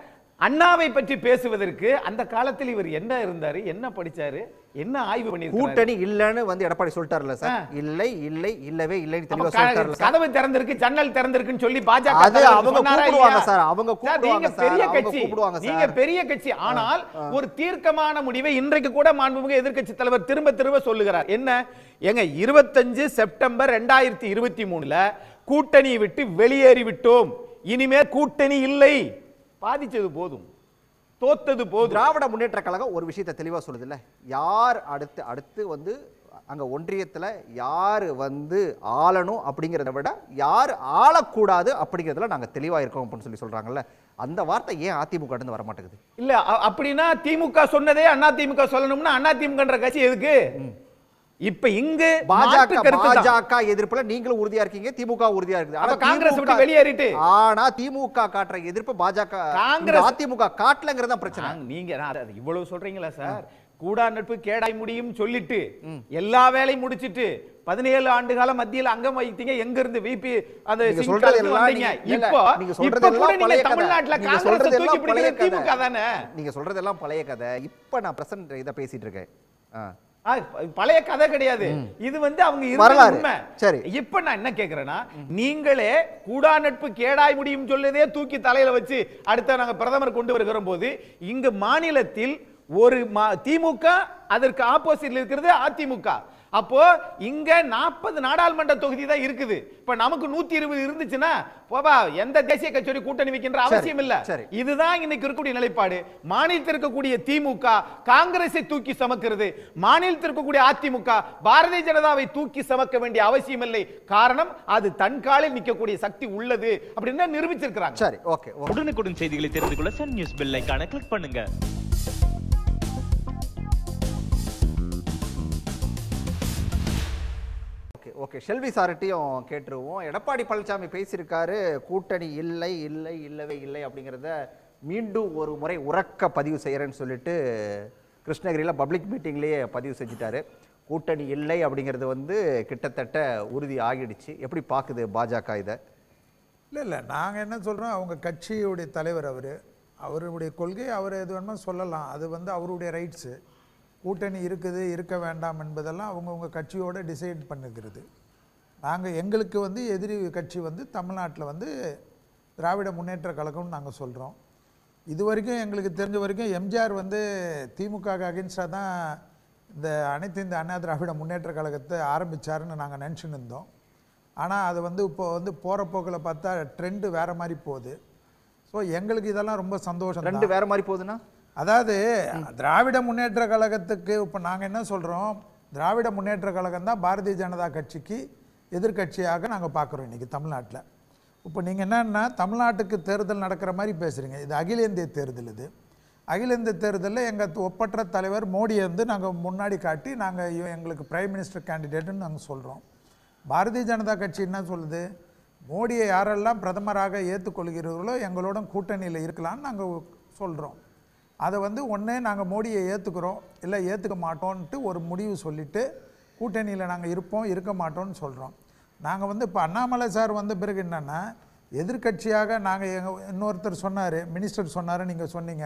அண்ணாவை பற்றி பேசுவதற்கு அந்த காலத்தில் இவர் என்ன இருந்தாரு, என்ன படிச்சாரு, என்ன ஆய்வு பண்ணிருக்காரு? கூட்டணி இல்லன்னு வந்து எடப்பாடி சொல்லிட்டார்ல சார். இல்லவே இல்லைன்னு தெளிவா சொல்லிட்டார்ல. கதவு திறந்திருக்கு, ஜன்னல் திறந்திருக்குன்னு சொல்லி பாஜக அவங்க கூப்பிடுவாங்க சார், அவங்க கூப்பிடுவாங்க சார், பெரிய கட்சி, நீங்க பெரிய கட்சி. ஆனால் ஒரு தீர்க்கமான முடிவை இன்றைக்கு கூட மாண்புமிகு எதிர்க்கட்சி தலைவர் திரும்ப சொல்லுகிறார். என்ன? எங்க 25 செப்டம்பர் 2023ல கூட்டணியை விட்டு வெளியேறி விட்டோம், இனிமே கூட்டணி இல்லை, பாதிச்சது போதும், தோத்தது போதும். திராவிட முன்னேற்ற கழகம் ஒரு விஷயத்தை தெளிவா சொல்லுது இல்ல, யார் அடுத்து வந்து அங்க ஒன்றியத்துல யார் வந்து ஆளணும் அப்படிங்கிறத விட யார் ஆளக்கூடாது அப்படிங்கிறதுல நாங்க தெளிவா இருக்கோம் அப்படின்னு சொல்றாங்கல்ல, அந்த வார்த்தை ஏன் அதிமுக இருந்து வர மாட்டேங்குது? இல்ல அப்படின்னா திமுக சொன்னதே அண்ணா திமுக சொல்லணும்னா அண்ணா திமுகன்ற கட்சி எதுக்கு? இப்ப இங்க பாஜக எதிர்ப்புல நீங்களும் உறுதியா இருக்கீங்க, திமுக உறுதியா இருக்குது. ஆனா காங்கிரஸ் விட்டு வெளியேறிட்டு, ஆனா திமுக காட்டுற எதிர்ப்பு பாஜக காங்கிரஸ் அதிமுக காட்டலங்கிறத பிரச்சனை. நீங்க இவ்வளவு சொல்றீங்களா சார்? கூடா நட்பு கேடாய் முடியும் சொல்லிட்டு எல்லா வேலையும் முடிச்சிட்டு 17 ஆண்டு காலம் மத்தியில் அங்கம் வைத்தீங்க, எங்க இருந்து விபி அந்த சொல்றதெல்லாம் தமிழ்நாட்டுல காங்கிரஸ் தூக்கி பிடிக்கிறது திமுக தானே. நீங்க சொல்றதெல்லாம் பழைய கதை. இப்ப நான் பிரசன்ட் இத பேசிட்டு இருக்கேன். பழைய கதை கிடையாது, இது வந்து அவங்க உண்மை. சரி, இப்ப நான் என்ன கேக்குறேன்னா, நீங்களே கூடா நட்பு கேடாய் முடியும் சொல்லதே தூக்கி தலையில வச்சு அடுத்த நாங்க பிரதமர் கொண்டு வருகிற போது இங்க மாநிலத்தில் ஒரு திமுக, அதற்கு ஆப்போசிட்ல இருக்கிறது அதிமுக. அப்போ இங்க 40 நாடாளுமன்ற தொகுதி தான் இருக்குது. இப்ப நமக்கு 120 இருந்துச்சுன்னா போபா எந்த தேசிய கட்சி கூட்டணி வைக்கின்ற அவசியம் இல்ல. இதுதான் இன்னைக்கு இருக்கக்கூடிய நிலைப்பாடு. மாநிலத்தில் இருக்கக்கூடிய திமுக காங்கிரஸை தூக்கி சமக்கிறது, மாநிலத்தில் இருக்கக்கூடிய அதிமுக பாரதிய ஜனதாவை தூக்கி சமக்க வேண்டிய அவசியம் இல்லை. காரணம், அது தன் காலில் நிற்கக்கூடிய சக்தி உள்ளது அப்படின்னு நிரூபிச்சிருக்கிறாங்க. சரி, ஓகே. உடனுக்குடன் செய்திகளை தெரிந்து கொள்ள சன் நியூஸ் பெல் ஐகானை கிளிக் பண்ணுங்க. ஓகே, ஷெல்வி சார்ட்டையும் கேட்டுருவோம். எடப்பாடி பழனிசாமி பேசியிருக்காரு, கூட்டணி இல்லவே இல்லை அப்படிங்கிறத மீண்டும் ஒரு முறை உறக்க பதிவு செய்யறேன்னு சொல்லிட்டு கிருஷ்ணகிரியில் பப்ளிக் மீட்டிங்லேயே பதிவு செஞ்சுட்டாரு. கூட்டணி இல்லை அப்படிங்கிறது வந்து கிட்டத்தட்ட உறுதி ஆகிடுச்சு. எப்படி பார்க்குது பாஜக இதை? இல்லை நாங்கள் என்ன சொல்கிறோம், அவங்க கட்சியுடைய தலைவர் அவருடைய கொள்கை அவர் எது வேணுமோ சொல்லலாம், அது வந்து அவருடைய ரைட்ஸு. கூட்டணி இருக்குது இருக்க வேண்டாம் என்பதெல்லாம் அவங்கவுங்க கட்சியோடு டிசைட் பண்ணுகிறது. நாங்கள் எங்களுக்கு வந்து எதிரி கட்சி வந்து தமிழ்நாட்டில் வந்து திராவிட முன்னேற்ற கழகம்னு நாங்கள் சொல்கிறோம். இது வரைக்கும் எங்களுக்கு தெரிஞ்ச வரைக்கும் எம்ஜிஆர் வந்து திமுக அகென்ஸ்டாக தான் இந்த அனைத்து இந்த அண்ணா திராவிட முன்னேற்ற கழகத்தை ஆரம்பித்தாருன்னு நாங்கள் நினச்சின்னு இருந்தோம். ஆனால் அது வந்து இப்போ வந்து போகிற போக்கில் பார்த்தா ட்ரெண்டு வேறு மாதிரி போகுது. ஸோ எங்களுக்கு இதெல்லாம் ரொம்ப சந்தோஷம். ட்ரெண்டு வேறு மாதிரி போகுதுன்னா, அதாவது திராவிட முன்னேற்ற கழகத்துக்கு இப்போ நாங்கள் என்ன சொல்கிறோம், திராவிட முன்னேற்ற கழகம் தான் பாரதிய ஜனதா கட்சிக்கு எதிர்கட்சியாக நாங்கள் பார்க்குறோம் இன்றைக்கி தமிழ்நாட்டில். இப்போ நீங்கள் என்னன்னா தமிழ்நாட்டுக்கு தேர்தல் நடக்கிற மாதிரி பேசுகிறீங்க. இது அகில இந்திய தேர்தல். இது அகில இந்திய தேர்தலில் எங்கள் ஒப்பற்ற தலைவர் மோடியை வந்து நாங்கள் முன்னாடி காட்டி நாங்கள் எங்களுக்கு பிரைம் மினிஸ்டர் கேண்டிடேட்டுன்னு நாங்கள் சொல்கிறோம். பாரதிய ஜனதா கட்சி என்ன சொல்லுது, மோடியை யாரெல்லாம் பிரதமராக ஏற்றுக்கொள்கிறீர்களோ எங்களோட கூட்டணியில் இருக்கலாம்னு நாங்கள் சொல்கிறோம். அதை வந்து ஒன்றே நாங்கள் மோடியை ஏற்றுக்கிறோம் இல்லை ஏற்றுக்க மாட்டோன்ட்டு ஒரு முடிவு சொல்லிவிட்டு கூட்டணியில் நாங்கள் இருப்போம் இருக்க மாட்டோம்னு சொல்கிறோம். நாங்கள் வந்து இப்போ அண்ணாமலை சார் வந்த பிறகு என்னென்னா எதிர்கட்சியாக நாங்கள் இன்னொருத்தர் சொன்னார், மினிஸ்டர் சொன்னார், நீங்கள் சொன்னீங்க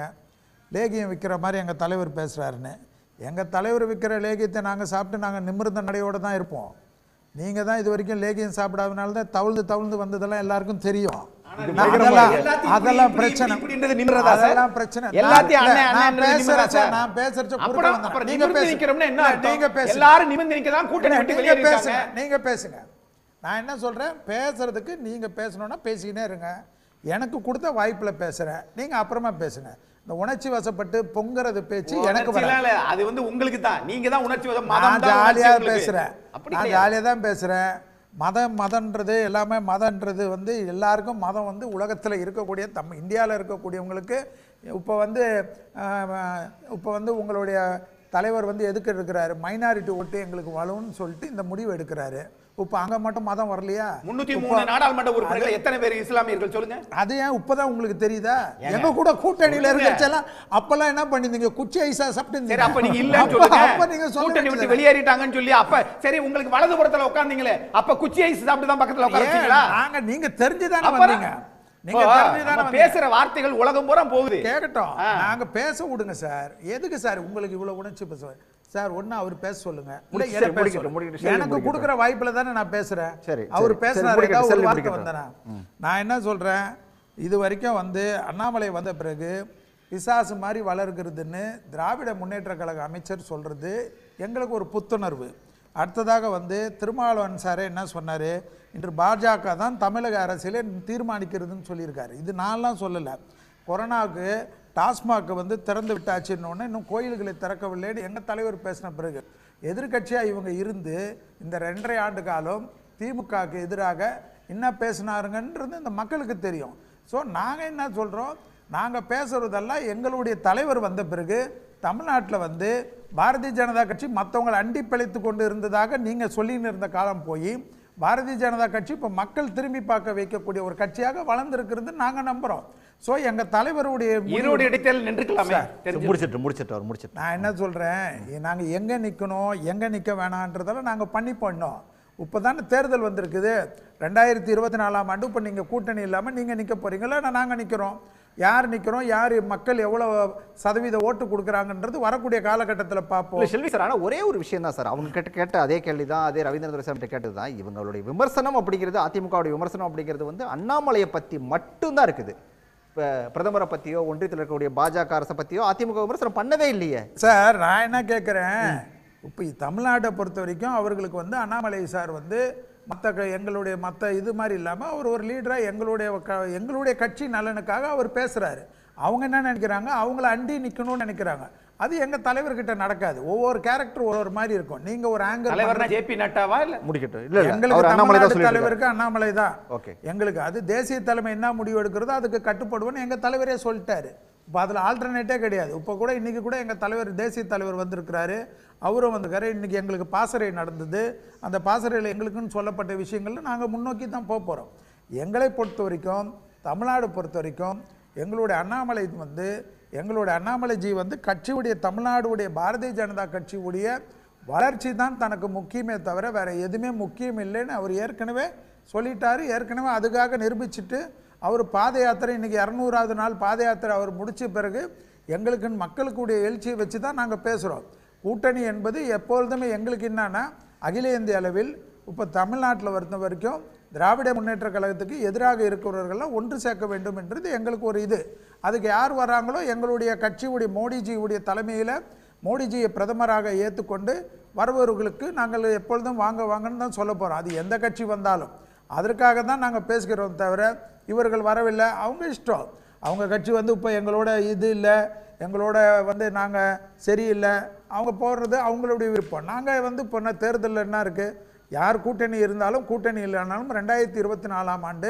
லேகியம் விற்கிற மாதிரி எங்கள் தலைவர் பேசுகிறாருன்னு. எங்கள் தலைவர் விற்கிற லேகியத்தை நாங்கள் சாப்பிட்டு நாங்கள் நிமிர்ந்த நடையோடு தான் இருப்போம். நீங்கள் தான் இது வரைக்கும் லேகியம் சாப்பிடாதனால தான் தவிழ்ந்து வந்ததெல்லாம் எல்லாருக்கும் தெரியும். அதெல்லாம் பிரச்சனை, அதெல்லாம் பிரச்சனை. நான் பேசுறேன், நீங்க பேசுங்க. நான் என்ன சொல்றேன், பேசுறதுக்கு நீங்க பேசணும்னா பேசிக்கினே இருங்க. எனக்கு கொடுத்த வாய்ப்புல பேசுறேன், நீங்க அப்புறமா பேசுங்க. இந்த உணர்ச்சி வசப்பட்டு பொங்குறது பேச்சு எனக்கு வரல. அது வந்து உங்களுக்கு தான், நீங்க தான் உணர்ச்சி வசம். நான் ஜாலியா பேசுறேன், நான் ஜாலியா தான் பேசுறேன். மதன்றது எல்லாமே மதன்றது வந்து எல்லாருக்கும் மதம் வந்து உலகத்தில் இருக்கக்கூடிய இந்தியாவில் இருக்கக்கூடியவங்களுக்கு இப்போ வந்து உங்களுடைய தலைவர் வந்து எதுக்கு இருக்கிறாரு, மைனாரிட்டி ஓட்டு எங்களுக்கு வலுன்னு சொல்லிட்டு இந்த முடிவு எடுக்கிறாரு. இப்போ அங்கே மட்டும் மதம் வரலையா? 303 நாடாளுமன்ற உறுப்பினர்கள் எத்தனை பேர் இஸ்லாமியர்கள் சொல்லுங்க. அது ஏன் இப்பதான் உங்களுக்கு தெரியுதா? எங்க கூட கூட்டணியில இருக்கச்செல்லாம் அப்பெல்லாம் என்ன பண்ணிருந்தீங்க, குச்சி ஐசா சாப்பிட்டு. அப்ப நீங்க இல்லன்னு சொல்லுங்க. அப்ப நீங்க கூட்டணி விட்டு வெளியேறிட்டாங்கன்னு சொல்லி அப்ப சரி உங்களுக்கு வலதுபுறத்துல உட்கார்ந்தீங்களே, அப்ப குச்சி ஐஸ் சாப்பிட்டு தான் பக்கத்துல உட்கார்ந்தீங்களா? நாங்க நீங்க தெரிஞ்சுதானே வந்தீங்க. பேசுற வார்த்தைகள் உலகம் பூரா போகுது. கேட்கட்டும், நாங்க பேச விடுங்க சார். எதுக்கு சார் உங்களுக்கு இவ்வளவு உணர்ச்சி பேசுவேன் சார்? ஒன்னு அவர் பேச சொல்லுங்க, எனக்கு கொடுக்குற வாய்ப்புல தானே நான் பேசுறேன். அவர் பேசுறாரு, ஒரு வார்த்தை வந்தேனா? நான் என்ன சொல்றேன், இது வரைக்கும் வந்து அண்ணாமலை வந்த பிறகு பிசாசு மாதிரி வளர்கிறதுன்னு திராவிட முன்னேற்ற கழக அமைச்சர் சொல்றது எங்களுக்கு ஒரு புத்துணர்வு. அடுத்ததாக வந்து திருமாவளவன் சாரே என்ன சொன்னார், இன்று பாஜக தான் தமிழக அரசியலை தீர்மானிக்கிறதுன்னு சொல்லியிருக்காரு. இது நான்லாம் சொல்லலை. கொரோனாவுக்கு டாஸ்மாக் வந்து திறந்து விட்டாச்சுன்னொன்னே இன்னும் கோயில்களை திறக்கவில்லைன்னு எங்கள் தலைவர் பேசின பிறகு எதிர்கட்சியாக இவங்க இருந்து இந்த 2.5 ஆண்டு காலம் திமுகவுக்கு எதிராக என்ன பேசினாருங்கன்றது இந்த மக்களுக்கு தெரியும். ஸோ நாங்கள் என்ன சொல்கிறோம், நாங்கள் பேசுகிறதெல்லாம் எங்களுடைய தலைவர் வந்த பிறகு தமிழ்நாட்டில் வந்து பாரதிய ஜனதா கட்சி மற்றவங்களை அண்டி பிழைத்து கொண்டு இருந்ததாக நீங்கள் சொல்லின்னு இருந்த காலம் போய் பாரதிய ஜனதா கட்சி இப்போ மக்கள் திரும்பி பார்க்க வைக்கக்கூடிய ஒரு கட்சியாக வளர்ந்துருக்கிறது நாங்கள் நம்புகிறோம். ஸோ எங்கள் தலைவருடைய முடிச்சிட்டு நான் என்ன சொல்கிறேன், நாங்கள் எங்கே நிற்கணும் எங்கே நிற்க வேணான்றதெல்லாம் நாங்கள் பண்ணோம். இப்போ தானே தேர்தல் வந்திருக்குது 2024ஆம் ஆண்டு. இப்போ நீங்கள் கூட்டணி இல்லாமல் நீங்கள் நிற்க போகிறீங்களா, நாங்கள் நிற்கிறோம். யார் நிற்கிறோம், யார் மக்கள் எவ்வளோ சதவீத ஓட்டு கொடுக்குறாங்கன்றது வரக்கூடிய காலகட்டத்தில் பார்ப்போம். செல்வி சார், ஆனால் ஒரே ஒரு விஷயம் தான் சார், அவங்க கேட்ட அதே கேள்வி தான், அதே ரவீந்திர துரைசாமி கேட்டது தான். இவங்களுடைய விமர்சனம் அப்படிங்கிறது, அதிமுகவுடைய விமர்சனம் அப்படிங்கிறது வந்து அண்ணாமலையை பற்றி மட்டும்தான் இருக்குது. இப்போ பிரதமரை பற்றியோ ஒன்றியத்தில் இருக்கக்கூடிய பாஜக அரசை பற்றியோ அதிமுக விமர்சனம் பண்ணவே இல்லையே சார். நான் என்ன கேட்குறேன், இப்போ தமிழ்நாட்டை பொறுத்த வரைக்கும் அவர்களுக்கு வந்து அண்ணாமலை சார் வந்து எங்களுடைய இது மாதிரி இல்லாமல் அவர் ஒரு லீடராக எங்களுடைய கட்சி நலனுக்காக அவர் பேசுகிறாரு. அவங்க என்ன நினைக்கிறாங்க, அவங்கள அண்டி நிற்கணும்னு நினைக்கிறாங்க. அது எங்கள் தலைவர்கிட்ட நடக்காது. ஒவ்வொரு கேரக்டர் ஒரு மாதிரி இருக்கும். நீங்கள் ஒரு ஆங்கர் ஜேபி நட்டாவா இல்லை முடிக்கட்டும், எங்களுக்கு தமிழ்நாடு தலைவருக்கு அண்ணாமலை தான். எங்களுக்கு அது தேசிய தலைமை என்ன முடிவு எடுக்கிறதோ அதுக்கு கட்டுப்படுவோன்னு எங்கள் தலைவரே சொல்லிட்டாரு. இப்போ அதில் ஆல்டர்னேட்டே கிடையாது. இப்போ கூட இன்றைக்கி கூட எங்கள் தலைவர் தேசிய தலைவர் வந்திருக்கிறாரு, அவரும் வந்திருக்காரு. இன்றைக்கி எங்களுக்கு பாசறை நடந்தது. அந்த பாசறையில் எங்களுக்குன்னு சொல்லப்பட்ட விஷயங்கள்ல நாங்கள் முன்னோக்கி தான் போக போகிறோம். எங்களை பொறுத்த வரைக்கும், தமிழ்நாடு பொறுத்த வரைக்கும் எங்களுடைய அண்ணாமலை வந்து எங்களுடைய அண்ணாமலைஜி வந்து கட்சியுடைய தமிழ்நாடுடைய பாரதிய ஜனதா கட்சியுடைய வளர்ச்சி தான் தனக்கு முக்கியமே தவிர வேறு எதுவுமே முக்கியம் இல்லைன்னு அவர் ஏற்கனவே சொல்லிட்டாரு. ஏற்கனவே அதுக்காக நிரூபிச்சுட்டு அவர் பாத யாத்திரை இன்றைக்கி 200வது நாள் பாத யாத்திரை அவர் முடித்த பிறகு எங்களுக்குன்னு மக்களுக்குடைய எழுச்சியை வச்சு தான் நாங்கள் பேசுகிறோம். கூட்டணி என்பது எப்பொழுதுமே எங்களுக்கு என்னன்னா அகில இந்திய அளவில் இப்போ தமிழ்நாட்டில் வருத்த வரைக்கும் திராவிட முன்னேற்ற கழகத்துக்கு எதிராக இருக்கிறவர்கள்லாம் ஒன்று சேர்க்க வேண்டும் என்றது எங்களுக்கு ஒரு இது. அதுக்கு யார் வராங்களோ எங்களுடைய கட்சியுடைய மோடிஜியுடைய தலைமையில் மோடிஜியை பிரதமராக ஏற்றுக்கொண்டு வருபவர்களுக்கு நாங்கள் எப்பொழுதும் வாங்க வாங்கன்னு தான் சொல்ல போகிறோம். அது எந்த கட்சி வந்தாலும் அதற்காக தான் நாங்கள் பேசுகிறோம் தவிர இவர்கள் வரவில்லை, அவங்க இஷ்டம். அவங்க கட்சி இப்போ எங்களோட இது இல்லை, எங்களோட நாங்கள் சரியில்லை, அவங்க போடுறது அவங்களுடைய விருப்பம். நாங்கள் இப்போ தேர்தலில் என்ன இருக்குது, யார் கூட்டணி இருந்தாலும் கூட்டணி இல்லைனாலும் 2024ஆம் ஆண்டு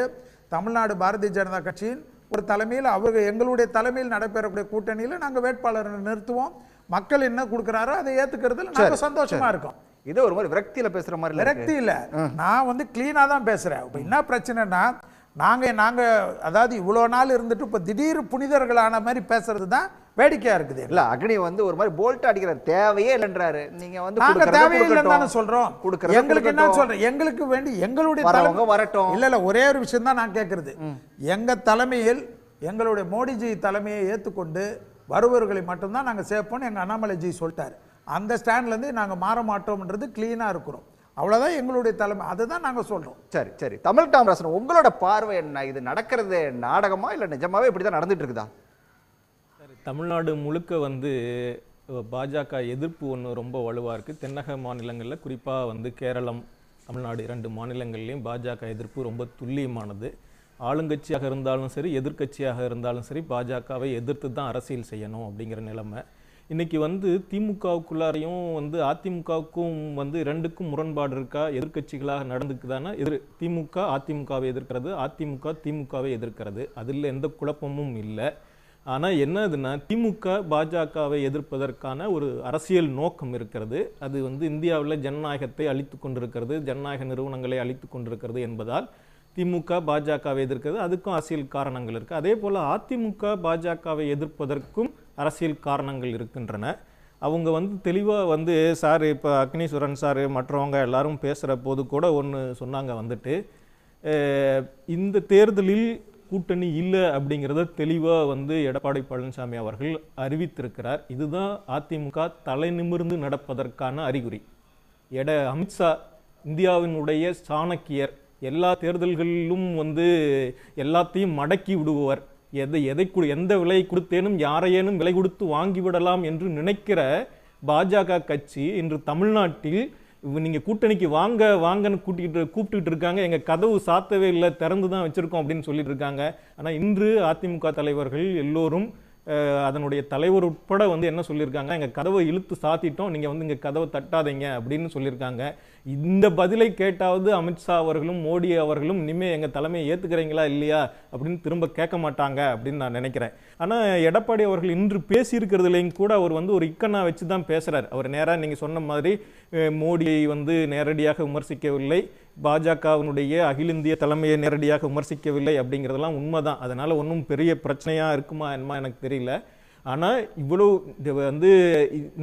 தமிழ்நாடு பாரதிய ஜனதா கட்சியின் ஒரு தலைமையில் எங்களுடைய தலைமையில் நடைபெறக்கூடிய கூட்டணியில் நாங்கள் வேட்பாளரை நிறுத்துவோம். மக்கள் என்ன கொடுக்குறாரோ அதை ஏற்றுக்கிறதுல நாங்கள் சந்தோஷமா இருக்கோம். இது ஒரு மாதிரி விரக்தியில் பேசுகிற மாதிரி விரக்தி இல்லை, நான் கிளீனாக தான் பேசுகிறேன். இப்போ என்ன பிரச்சனைனா நாங்கள் அதாவது இவ்வளோ நாள் இருந்துட்டு இப்போ திடீர் புனிதர்களான மாதிரி பேசுறது தான் வேடிக்கையாக இருக்குது. இல்லை அக்னி ஒரு மாதிரி போல்ட் அடிக்கிற தேவையே இல்லைன்றாரு. நீங்கள் நாங்கள் தேவையே இல்லைன்னு தானே சொல்கிறோம். எங்களுக்கு என்ன சொல்கிறேன், எங்களுக்கு வேண்டி எங்களுடைய தலைமை வரட்டும். இல்லை ஒரே ஒரு விஷயம் தான் நான் கேட்குறது, எங்கள் தலைமையில் எங்களுடைய மோடிஜி தலைமையை ஏற்றுக்கொண்டு வருபவர்களை மட்டும்தான் நாங்கள் சேர்ப்போம்னு எங்கள் அண்ணாமலைஜி சொல்லிட்டார். அந்த ஸ்டாண்ட்லேருந்து நாங்கள் மாற மாட்டோம்ன்றது கிளீனாக இருக்கிறோம். அவ்வளோதான் எங்களுடைய தலைமை, அதுதான் நாங்கள் சொல்கிறோம். சரி சரி, தமிழ் டாமராசன் உங்களோட பார்வை என்ன? இது நடக்கிறது நாடகமா இல்லை நிஜமாவே இப்படி தான் நடந்துட்டு இருக்குதா? தமிழ்நாடு முழுக்க பாஜக எதிர்ப்பு ஒன்று ரொம்ப வலுவாக இருக்குது. தென்னக மாநிலங்களில் குறிப்பாக கேரளம், தமிழ்நாடு 2 மாநிலங்கள்லேயும் பாஜக எதிர்ப்பு ரொம்ப துல்லியமானது. ஆளுங்கட்சியாக இருந்தாலும் சரி, எதிர்க்கட்சியாக இருந்தாலும் சரி, பாஜகவை எதிர்த்து தான் அரசியல் செய்யணும் அப்படிங்கிற நிலைமை. இன்றைக்கி திமுகவுக்குள்ளாரையும் அதிமுகவுக்கும் 2க்கும் முரண்பாடு இருக்கா? எதிர்க்கட்சிகளாக நடந்துக்குதானா? திமுக அதிமுகவை எதிர்க்கிறது, அதிமுக திமுகவை எதிர்க்கிறது, அதில் எந்த குழப்பமும் இல்லை. ஆனால் என்னதுன்னா திமுக பாஜகவை எதிர்ப்பதற்கான ஒரு அரசியல் நோக்கம் இருக்கிறது. அது இந்தியாவில் ஜனநாயகத்தை அழித்து கொண்டிருக்கிறது, ஜனநாயக நிறுவனங்களை அழித்து கொண்டிருக்கிறது என்பதால் திமுக பாஜகவை எதிர்க்கிறது. அதுக்கும் அரசியல் காரணங்கள் இருக்குது. அதே போல் அதிமுக பாஜகவை எதிர்ப்பதற்கும் அரசியல் காரணங்கள் இருக்கின்றன. அவங்க தெளிவாக சார் இப்போ அக்னீஸ்வரன் சார் மற்றவங்க எல்லாரும் பேசுகிற போது கூட ஒன்று சொன்னாங்க, இந்த தேர்தலில் கூட்டணி இல்லை அப்படிங்கிறத தெளிவாக எடப்பாடி பழனிசாமி அவர்கள் அறிவித்திருக்கிறார். இதுதான் அதிமுக தலை நிமிர்ந்து நடப்பதற்கான அறிகுறி. அமித்ஷா இந்தியாவினுடைய சாணக்கியர், எல்லா தேர்தல்களிலும் எல்லாத்தையும் மடக்கி விடுபவர், எந்த விலை கொடுத்தேனும் யாரையேனும் விலை கொடுத்து வாங்கிவிடலாம் என்று நினைக்கிற பாஜக கட்சி இன்று தமிழ்நாட்டில் நீங்கள் கூட்டணிக்கு வாங்கன்னு கூப்பிட்டுக்கிட்டு இருக்காங்க. எங்கள் கதவு சாத்தவே இல்லை, திறந்து தான் வச்சுருக்கோம் அப்படின்னு சொல்லிட்டு இருக்காங்க. ஆனால் இன்று அதிமுக தலைவர்கள் எல்லோரும் அதனுடைய தலைவர் உட்பட என்ன சொல்லியிருக்காங்க, எங்கள் கதவை இழுத்து சாத்திட்டோம், நீங்கள் இங்கே கதவை தட்டாதீங்க அப்படின்னு சொல்லியிருக்காங்க. இந்த பதிலை கேட்டாவது அமித்ஷா அவர்களும் மோடி அவர்களும் இனிமேல் எங்கள் தலைமையை ஏற்றுக்கிறீங்களா இல்லையா அப்படின்னு திரும்ப கேட்க மாட்டாங்க அப்படின்னு நான் நினைக்கிறேன். ஆனால் எடப்பாடி அவர்கள் இன்று பேசியிருக்கிறதுலையும் கூட அவர் ஒரு இக்கண்ணா வச்சு தான் பேசுகிறார். அவர் நேராக நீங்கள் சொன்ன மாதிரி மோடியை நேரடியாக விமர்சிக்கவில்லை, பாஜகவினுடைய அகில இந்திய தலைமையை நேரடியாக விமர்சிக்கவில்லை அப்படிங்கிறதெல்லாம் உண்மைதான். அதனால் ஒன்றும் பெரிய பிரச்சனையாக இருக்குமா என்னமா எனக்கு தெரியல. ஆனால் இவ்வளோ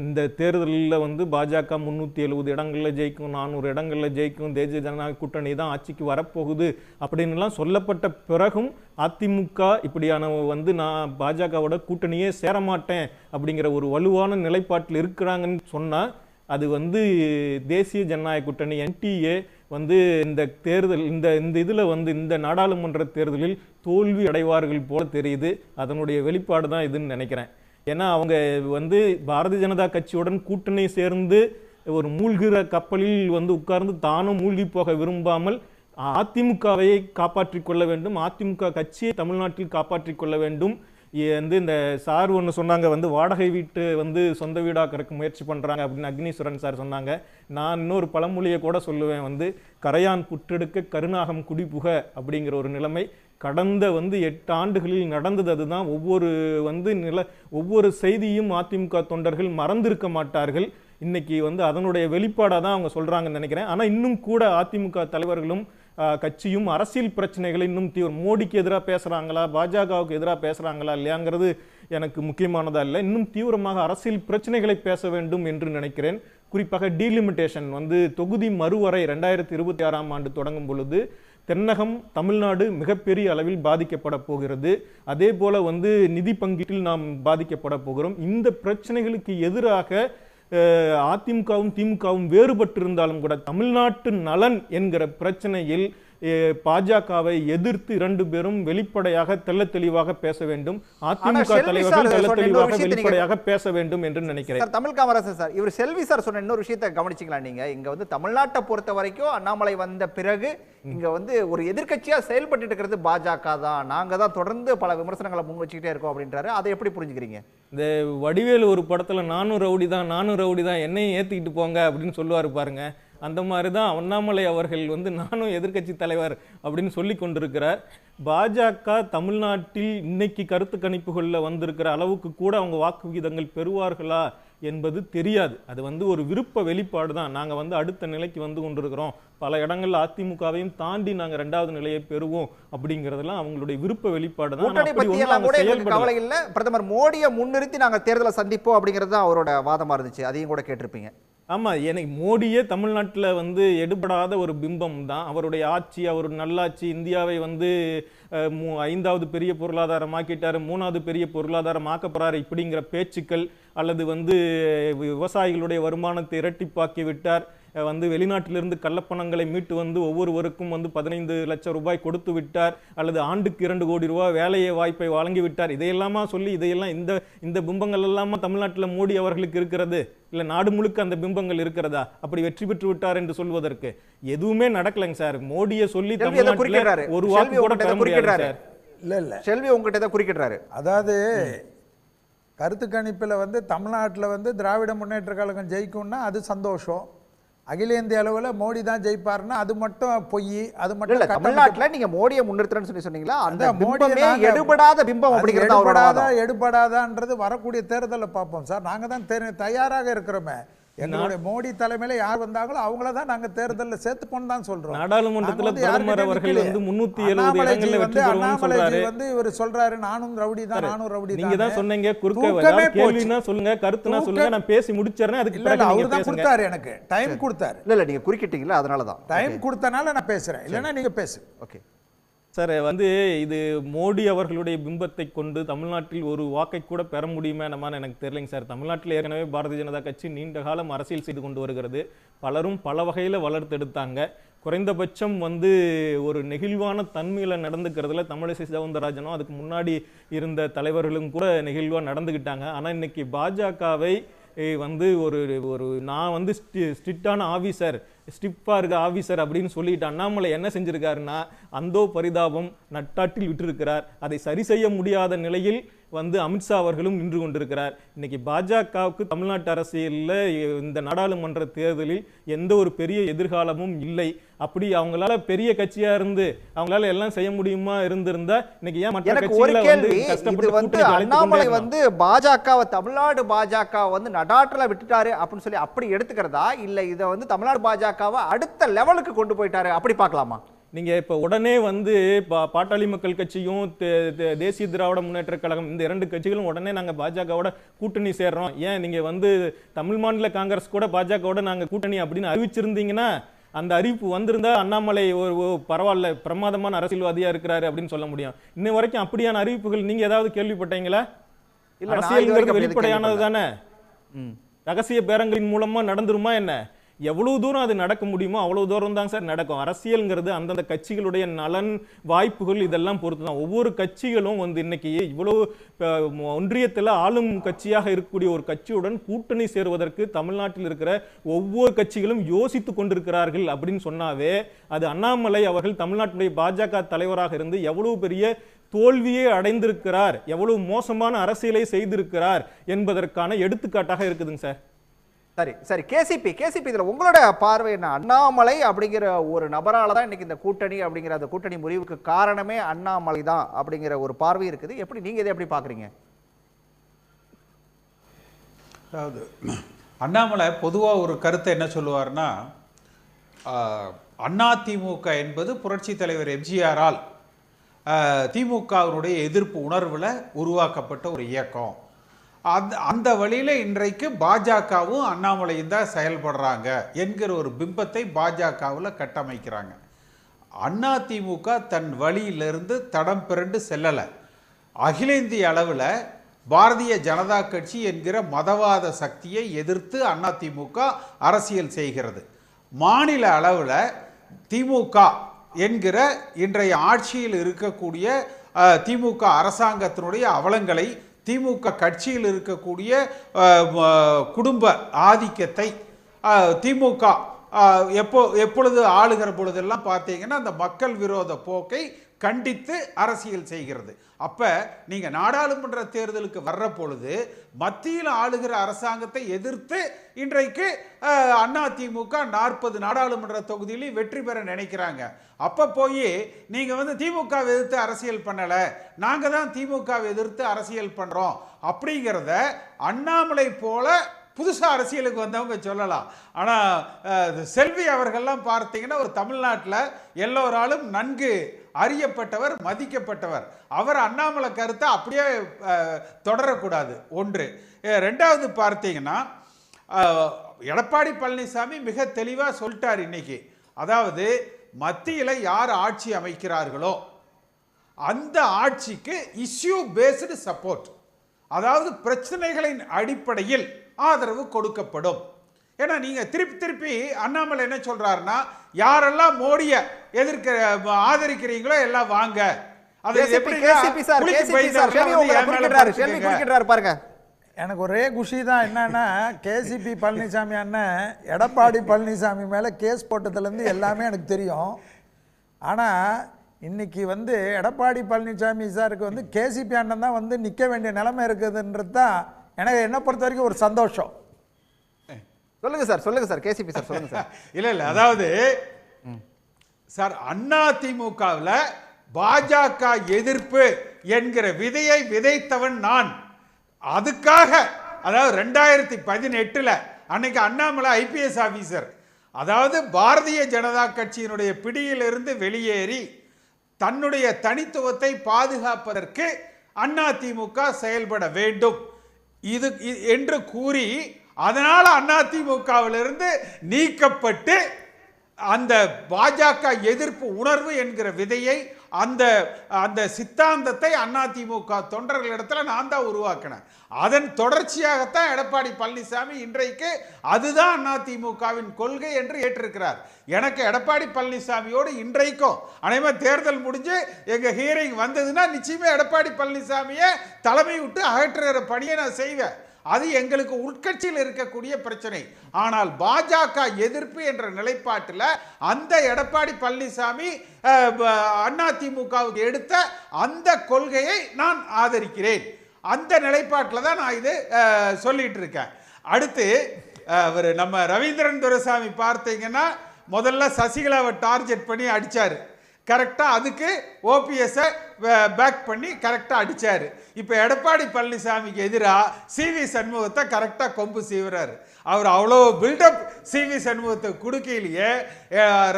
இந்த தேர்தலில் பாஜக 370 இடங்களில் ஜெயிக்கும், 400 இடங்களில் ஜெயிக்கும், தேசிய ஜனநாயக கூட்டணி தான் ஆட்சிக்கு வரப்போகுது அப்படின்லாம் சொல்லப்பட்ட பிறகும் அதிமுக இப்படியான நான் பாஜகவோட கூட்டணியே சேரமாட்டேன் அப்படிங்கிற ஒரு வலுவான நிலைப்பாட்டில் இருக்கிறாங்கன்னு சொன்னால் அது தேசிய ஜனநாயக கூட்டணி NTA இந்த தேர்தல் இந்த இதில் இந்த நாடாளுமன்ற தேர்தலில் தோல்வி அடைவார்கள் போல தெரியுது. அதனுடைய வெளிப்பாடு தான் இதுன்னு நினைக்கிறேன். ஏன்னா அவங்க பாரதிய ஜனதா கட்சியுடன் கூட்டணி சேர்ந்து ஒரு மூழ்கிற கப்பலில் உட்கார்ந்து தானும் மூழ்கி போக விரும்பாமல் அதிமுகவை காப்பாற்றிக் கொள்ள வேண்டும், அதிமுக கட்சியை தமிழ்நாட்டில் காப்பாற்றிக் கொள்ள வேண்டும். இந்த சார் ஒன்று சொன்னாங்க, வாடகை வீட்டு சொந்த வீடாக்கிறதுக்கு முயற்சி பண்ணுறாங்க அப்படின்னு அக்னீஸ்வரன் சார் சொன்னாங்க. நான் இன்னொரு பழமொழியை கூட சொல்லுவேன், கரையான் புற்றெடுக்க கருநாகம் குடிபுக அப்படிங்கிற ஒரு நிலைமை கடந்த 8 ஆண்டுகளில் நடந்தது. அதுதான் ஒவ்வொரு செய்தியும் அதிமுக தொண்டர்கள் மறந்திருக்க மாட்டார்கள். இன்னைக்கு அதனுடைய வெளிப்பாடாக தான் அவங்க சொல்கிறாங்கன்னு நினைக்கிறேன். ஆனால் இன்னும் கூட அதிமுக தலைவர்களும் கட்சியும் அரசியல் பிரச்சனைகளை இன்னும் மோடிக்கு எதிராக பேசுகிறாங்களா, பாஜகவுக்கு எதிராக பேசுகிறாங்களா இல்லையாங்கிறது எனக்கு முக்கியமானதாக இல்லை. இன்னும் தீவிரமாக அரசியல் பிரச்சனைகளை பேச வேண்டும் என்று நினைக்கிறேன். குறிப்பாக டீலிமிட்டேஷன் தொகுதி மறுவரை 2026ஆம் ஆண்டு தொடங்கும் பொழுது தென்னகம் தமிழ்நாடு மிகப்பெரிய அளவில் பாதிக்கப்பட போகிறது. அதே போல நிதி பங்கீட்டில் நாம் பாதிக்கப்பட போகிறோம். இந்த பிரச்சனைகளுக்கு எதிராக அதிமுகவும் திமுகவும் வேறுபட்டிருந்தாலும் கூட தமிழ்நாட்டு நலன் என்கிற பிரச்சனையில் பாஜகவை எதிர்த்து 2 பேரும் வெளிப்படையாக தெள்ள தெளிவாக பேச வேண்டும். அதிமுக தலைவர்கள் தெள்ள தெளிவாக வெளிப்படையாக பேச வேண்டும் என்று நினைக்கிறேன். தமிழ் காமராசர் சார், இவர் செல்வி சார் சொன்ன இன்னொரு விஷயத்தை கவனிச்சிங்களா நீங்க? இங்க வந்து தமிழ்நாட்டை பொறுத்த வரைக்கும் அண்ணாமலை வந்த பிறகு இங்க வந்து ஒரு எதிர்க்கட்சியா செயல்பட்டு இருக்கிறது பாஜக தான், நாங்க தான் தொடர்ந்து பல விமர்சனங்களை முன் வச்சுக்கிட்டே இருக்கோம் அப்படின்றாரு. அதை எப்படி புரிஞ்சுக்கிறீங்க? இந்த வடிவேலு ஒரு படத்துல நானும் ரவுடி தான் என்னையும் ஏத்திக்கிட்டு போங்க அப்படின்னு சொல்லுவாரு பாருங்க, அந்த மாதிரி தான் அண்ணாமலை அவர்கள் வந்து நானும் எதிர்க்கட்சி தலைவர் அப்படின்னு சொல்லி கொண்டிருக்கிறார். பாஜக தமிழ்நாட்டில் இன்னைக்கு கருத்து கணிப்புகளில் வந்திருக்கிற அளவுக்கு கூட அவங்க வாக்கு விகிதங்கள் பெறுவார்களா என்பது தெரியாது. அது வந்து ஒரு விருப்ப வெளிப்பாடு தான். நாங்கள் வந்து அடுத்த நிலைக்கு வந்து கொண்டிருக்கிறோம், பல இடங்கள்ல அதிமுகவையும் தாண்டி நாங்கள் 2வது நிலையை பெறுவோம் அப்படிங்கிறதெல்லாம் அவங்களுடைய விருப்ப வெளிப்பாடு தான். கவலை இல்லை, பிரதமர் மோடியை முன்னிறுத்தி நாங்கள் தேர்தலை சந்திப்போம் அப்படிங்கிறது தான் அவரோட வாதமா இருந்துச்சு. அதையும் கூட கேட்டிருப்பீங்க. ஆமா, எனக்கு மோடியே தமிழ்நாட்டில் வந்து எடுபடாத ஒரு பிம்பம் தான். அவருடைய ஆட்சி, அவர் நல்லாட்சி, இந்தியாவை வந்து 5வது பெரிய பொருளாதாரமாக்கிட்டாரு, 3வது பெரிய பொருளாதாரமாக்க போறாரு இப்படிங்கிற பேச்சுக்கள், அல்லது வந்து விவசாயிகளுடைய வருமானத்தை இரட்டிப்பாக்கி விட்டார், வந்து வெளிநாட்டிலிருந்து கள்ளப்பணங்களை மீட்டு வந்து ஒவ்வொருவருக்கும் வந்து 15 லட்சம் ரூபாய் கொடுத்து விட்டார், அல்லது ஆண்டுக்கு 2 கோடி ரூபாய் வேலையை வாய்ப்பை வழங்கி விட்டார். இதையெல்லாமா சொல்லி இதையெல்லாம் இந்த பிம்பங்கள் எல்லாமா தமிழ்நாட்டில் மோடி அவர்களுக்கு இருக்கிறது? இல்ல நாடு முழுக்க அந்த பிம்பங்கள் இருக்கிறதா? அப்படி வெற்றி பெற்று விட்டார் என்று சொல்வதற்கு எதுவுமே நடக்கலைங்க சார். மோடியை சொல்லி தமிழ்நாட்டில் ஒரு வாக்கு கூட பெற முடியாது சார். இல்ல செல்வி உங்ககிட்ட தான் குறிக்கிட்டாரு. அதாவது கருத்து கணிப்பில் வந்து தமிழ்நாட்டில் வந்து திராவிட முன்னேற்ற கழகம் ஜெயிக்கும்னா அது சந்தோஷம், அகில இந்திய அளவில் மோடி தான் ஜெயிப்பாருன்னா அது மட்டும் பொய். அது மட்டும் இல்ல, தமிழ்நாட்டில் நீங்க மோடியை முன்னிறுத்துறேன்னு சொன்னீங்களா, அந்த பிம்பமே எடுபடாத பிம்பம் அப்படிங்கிறது எடுபடாதா எடுபடாதான்றது வரக்கூடிய தேர்தலில் பார்ப்போம் சார். நாங்க தான் தயாராக இருக்கிறோமே. எங்களுடைய மோடி தலைமையில யார் வந்தாங்களோ அவங்கள தான் நாங்க தேர்தலில் சேர்த்துப்போம் தான் சொல்றோம். நாடாளுமன்றத்துல பிரதமர் அவர்கள் வந்து 370 இடங்கள்ல வெற்றி பெறுவாங்கன்னு சொல்றாரு. வந்து இவர் சொல்றாரு நானும் ரவுடி தான் நானும் ரவுடி தான். நீங்க தான் சொன்னீங்க குறுக்க கேள்வினா சொல்லுங்க, கருத்துனா சொல்லுங்க, நான் பேசி முடிச்சறேன். அதுக்கு பிறகு அவர் தான் கொடுத்தாரு, எனக்கு டைம் கொடுத்தாரு. இல்ல நீங்க குறுக்கிட்டீங்களா, அதனால தான் டைம் கொடுத்தனால நான் பேசுறேன், இல்லனா நீங்க பேசு. ஓகே சார், வந்து இது மோடி அவர்களுடைய பிம்பத்தை கொண்டு தமிழ்நாட்டில் ஒரு வாக்கை கூட பெற முடியுமா என்னமான்னு எனக்கு தெரியலைங்க சார். தமிழ்நாட்டில் ஏற்கனவே பாரதிய ஜனதா கட்சி நீண்ட காலம் அரசியல் செய்து கொண்டு வருகிறது. பலரும் பல வகையில் வளர்த்தெடுத்தாங்க. குறைந்தபட்சம் வந்து ஒரு நெகிழ்வான தன்மையில் நடந்துக்கிறதுல தமிழிசை சவுந்தரராஜனும் அதுக்கு முன்னாடி இருந்த தலைவர்களும் கூட நெகிழ்வாக நடந்துக்கிட்டாங்க. ஆனால் இன்னைக்கு பாஜகவை வந்து ஒரு நான் வந்து ஸ்ட்ரிக்டான ஆஃபீஸர், ஸ்டிஃபாக இருக்க ஆஃபீஸர் அப்படின்னு சொல்லிட்டு அண்ணாமலை என்ன செஞ்சிருக்காருன்னா அந்தோ பரிதாபம் நட்டாட்டில் விட்டிருக்கிறார். அதை சரி செய்ய முடியாத நிலையில் வந்து அமித்ஷா அவர்களும் நின்று கொண்டிருக்கிறார். இன்னைக்கு பாஜகவுக்கு தமிழ்நாட்டு அரசியலில் இந்த நாடாளுமன்ற தேர்தலில் எந்த ஒரு பெரிய எதிர்காலமும் இல்லை. அப்படி அவங்களால பெரிய கட்சியா இருந்து அவங்களால எல்லாம் செய்ய முடியுமா இருந்திருந்தா இன்னைக்கு ஏன் மற்ற கட்சிகளை வந்து கஷ்டப்பட்டு அண்ணாமலை வந்து பாஜகவை தமிழ்நாடு பாஜக வந்து நடாற்றல விட்டுட்டாரு அப்படின்னு சொல்லி அப்படி எடுத்துக்கிறதா, இல்ல இதை வந்து தமிழ்நாடு பாஜகவை அடுத்த லெவலுக்கு கொண்டு போயிட்டாரு அப்படி பார்க்கலாமா? நீங்க இப்ப உடனே வந்து பாட்டாளி மக்கள் கட்சியும் தேசிய திராவிட முன்னேற்ற கழகம் இந்த 2 கட்சிகளும் உடனே நாங்க பாஜகவோட கூட்டணி சேர்றோம், ஏன் நீங்க வந்து தமிழ் மாநில காங்கிரஸ் கூட பாஜகவோட நாங்க கூட்டணி அப்படின்னு அறிவிச்சிருந்தீங்கன்னா அந்த அறிவிப்பு வந்திருந்தா அண்ணாமலை ஒரு பரவாயில்ல பிரமாதமான அரசியல்வாதியா இருக்கிறாரு அப்படின்னு சொல்ல முடியும். இன்ன வரைக்கும் அப்படியான அறிவிப்புகள் நீங்க ஏதாவது கேள்விப்பட்டீங்களா? அரசியல் வெளிப்படையானது தானே, ரகசிய பேரங்களின் மூலமா நடந்துருமா என்ன? எவ்வளவு தூரம் அது நடக்க முடியுமோ அவ்வளவு தூரம் தான் சார் நடக்கும். அரசியல்ங்கிறது அந்தந்த கட்சிகளுடைய நலன் வாய்ப்புகள் இதெல்லாம் பொறுத்து தான். ஒவ்வொரு கட்சிகளும் வந்து இன்னைக்கு இவ்வளவு ஒன்றியத்தில் ஆளும் கட்சியாக இருக்கக்கூடிய ஒரு கட்சியுடன் கூட்டணி சேருவதற்கு தமிழ்நாட்டில் இருக்கிற ஒவ்வொரு கட்சிகளும் யோசித்து கொண்டிருக்கிறார்கள் அப்படின்னு சொன்னாவே அது அண்ணாமலை அவர்கள் தமிழ்நாட்டுடைய பாஜக தலைவராக இருந்து எவ்வளவு பெரிய தோல்வியை அடைந்திருக்கிறார், எவ்வளவு மோசமான அரசியலை செய்திருக்கிறார் என்பதற்கான எடுத்துக்காட்டாக இருக்குதுங்க சார். சரி சரி, கேசிபி இதில் உங்களோட பார்வை என்ன? அண்ணாமலை அப்படிங்கிற ஒரு நபரால தான் இன்னைக்கு இந்த கூட்டணி அப்படிங்கிற அந்த கூட்டணி முறிவுக்கு காரணமே அண்ணாமலை தான் அப்படிங்கிற ஒரு பார்வை இருக்குது. எப்படி நீங்க இதை எப்படி பார்க்குறீங்க? அதாவது அண்ணாமலை பொதுவாக ஒரு கருத்தை என்ன சொல்லுவார்னா, அதிமுக என்பது புரட்சி தலைவர் எம்ஜிஆரால் திமுகவினுடைய எதிர்ப்பு உணர்வில் உருவாக்கப்பட்ட ஒரு இயக்கம். அந்த வழியில் இன்றைக்கு பாஜகவும் அண்ணாமலையும் தான் செயல்படுறாங்க என்கிற ஒரு பிம்பத்தை பாஜகவில் கட்டமைக்கிறாங்க. அதிமுக தன் வழியிலிருந்து தடம் பிறண்டு செல்லலை. அகில இந்திய அளவில் பாரதிய ஜனதா கட்சி என்கிற மதவாத சக்தியை எதிர்த்து அதிமுக அரசியல் செய்கிறது. மாநில அளவில் திமுக என்கிற இன்றைய ஆட்சியில் இருக்கக்கூடிய திமுக அரசாங்கத்தினுடைய அவலங்களை, திமுக கட்சியில் இருக்கக்கூடிய குடும்ப ஆதிக்கத்தை திமுக எப்பொழுது ஆளுகிற பொழுதெல்லாம் பார்த்தீங்கன்னா அந்த மக்கள் விரோத போக்கை கண்டித்து அரசியல் செய்கிறது. அப்ப நீங்க நாடாளுமன்ற தேர்தலுக்கு வர்ற பொழுது மத்தியில் ஆளுகிற அரசாங்கத்தை எதிர்த்து இன்றைக்கு அதிமுக 40 நாடாளுமன்ற தொகுதியிலும் வெற்றி பெற நினைக்கிறாங்க. அப்ப போய் நீங்க திமுக எதிர்த்து அரசியல் பண்ணல, நாங்க தான் திமுக எதிர்த்து அரசியல் பண்றோம் அப்படிங்கிறத அண்ணாமலை போல புதுசா அரசியலுக்கு வந்தவங்க சொல்லலாம். ஆனா செல்வி அவர்கள்லாம் பார்த்தீங்கன்னா ஒரு தமிழ்நாட்டில் எல்லோராலும் நன்கு அறியப்பட்டவர், மதிக்கப்பட்டவர். அவர் அண்ணாமலை கருத்தை அப்படியே தொடரக்கூடாது. ஒன்று. ரெண்டாவது பார்த்தீங்கன்னா எடப்பாடி பழனிசாமி மிக தெளிவாக சொல்லிட்டார் இன்னைக்கு. அதாவது மத்தியில் யார் ஆட்சி அமைக்கிறார்களோ அந்த ஆட்சிக்கு இஷ்யூ பேஸ்டு சப்போர்ட், அதாவது பிரச்சனைகளின் அடிப்படையில் ஆதரவு கொடுக்கப்படும். ஏன்னா நீங்க திருப்பி அண்ணாமலை என்ன சொல்றாருன்னா, யாரெல்லாம் மோடியை ஆதரிக்கிறீங்களோ எல்லாம் வாங்க. எனக்கு ஒரே குஷி தான். என்னன்னா கேசிபி பழனிசாமி அண்ணன் எடப்பாடி பழனிசாமி மேல கேஸ் போட்டதுலேருந்து எல்லாமே எனக்கு தெரியும். ஆனா இன்னைக்கு எடப்பாடி பழனிசாமி சாருக்கு கேசிபி அண்ணன் தான் நிற்க வேண்டிய நிலைமை இருக்குதுன்றது தான் எனக்கு என்ன பொறுத்த வரைக்கும் ஒரு சந்தோஷம். சொல்லுங்க சார் கேசிபி சார் சொல்லுங்க சார். இல்ல அதாவது சார் அதிமுகவில் பாஜக எதிர்ப்பு என்கிற விதையை விதைத்தவன் நான். அதுக்காக அதாவது 2018 அன்னைக்கு அண்ணாமலை ஐபிஎஸ் ஆபீசர், அதாவது பாரதிய ஜனதா கட்சியினுடைய பிடியிலிருந்து வெளியேறி தன்னுடைய தனித்துவத்தை பாதுகாப்பதற்கு அதிமுக செயல்பட வேண்டும் இது என்று கூறி, அதனால அதிமுகவிலிருந்து நீக்கப்பட்டு அந்த பாஜக எதிர்ப்பு உணர்வு என்கிற விதையை, அந்த சித்தாந்தத்தை அதிமுக தொண்டர்களிடத்தில் நான் தான் உருவாக்கினேன். அதன் தொடர்ச்சியாகத்தான் எடப்பாடி பழனிசாமி இன்றைக்கு அதுதான் அதிமுகவின் கொள்கை என்று ஏற்றிருக்கிறார். எனக்கு எடப்பாடி பழனிசாமியோடு இன்றைக்கும் அனைவரும் தேர்தல் முடிஞ்சு எங்க ஹியரிங் வந்ததுன்னா நிச்சயமா எடப்பாடி பழனிசாமியை தலைமை விட்டு அகற்றுகிற பணியை நான் செய்வேன். அது எங்களுக்கு உட்கட்சியில் இருக்கக்கூடிய பிரச்சனை. ஆனால் பாஜக எதிர்ப்பு என்ற நிலைப்பாட்டில் அந்த எடப்பாடி பழனிசாமி அதிமுகவுக்கு எடுத்த அந்த கொள்கையை நான் ஆதரிக்கிறேன். அந்த நிலைப்பாட்டில் தான் நான் இது சொல்லிட்டு இருக்கேன். அடுத்து நம்ம ரவீந்திரன் துரைசாமி பார்த்தீங்கன்னா முதல்ல சசிகலாவை டார்கெட் பண்ணி அடிச்சாரு. கரெக்டா அதுக்கு ஓபிஎஸ் பேக் பண்ணி கரெக்டா அடிச்சாரு. இப்ப எடப்பாடி பழனிசாமிக்கு எதிராக சிவி சண்முகத்தை கரெக்டா கொம்பு சீவுறாரு. அவர் அவ்வளோ பில்டப் சிவி சண்முகத்தை கொடுக்கையிலேயே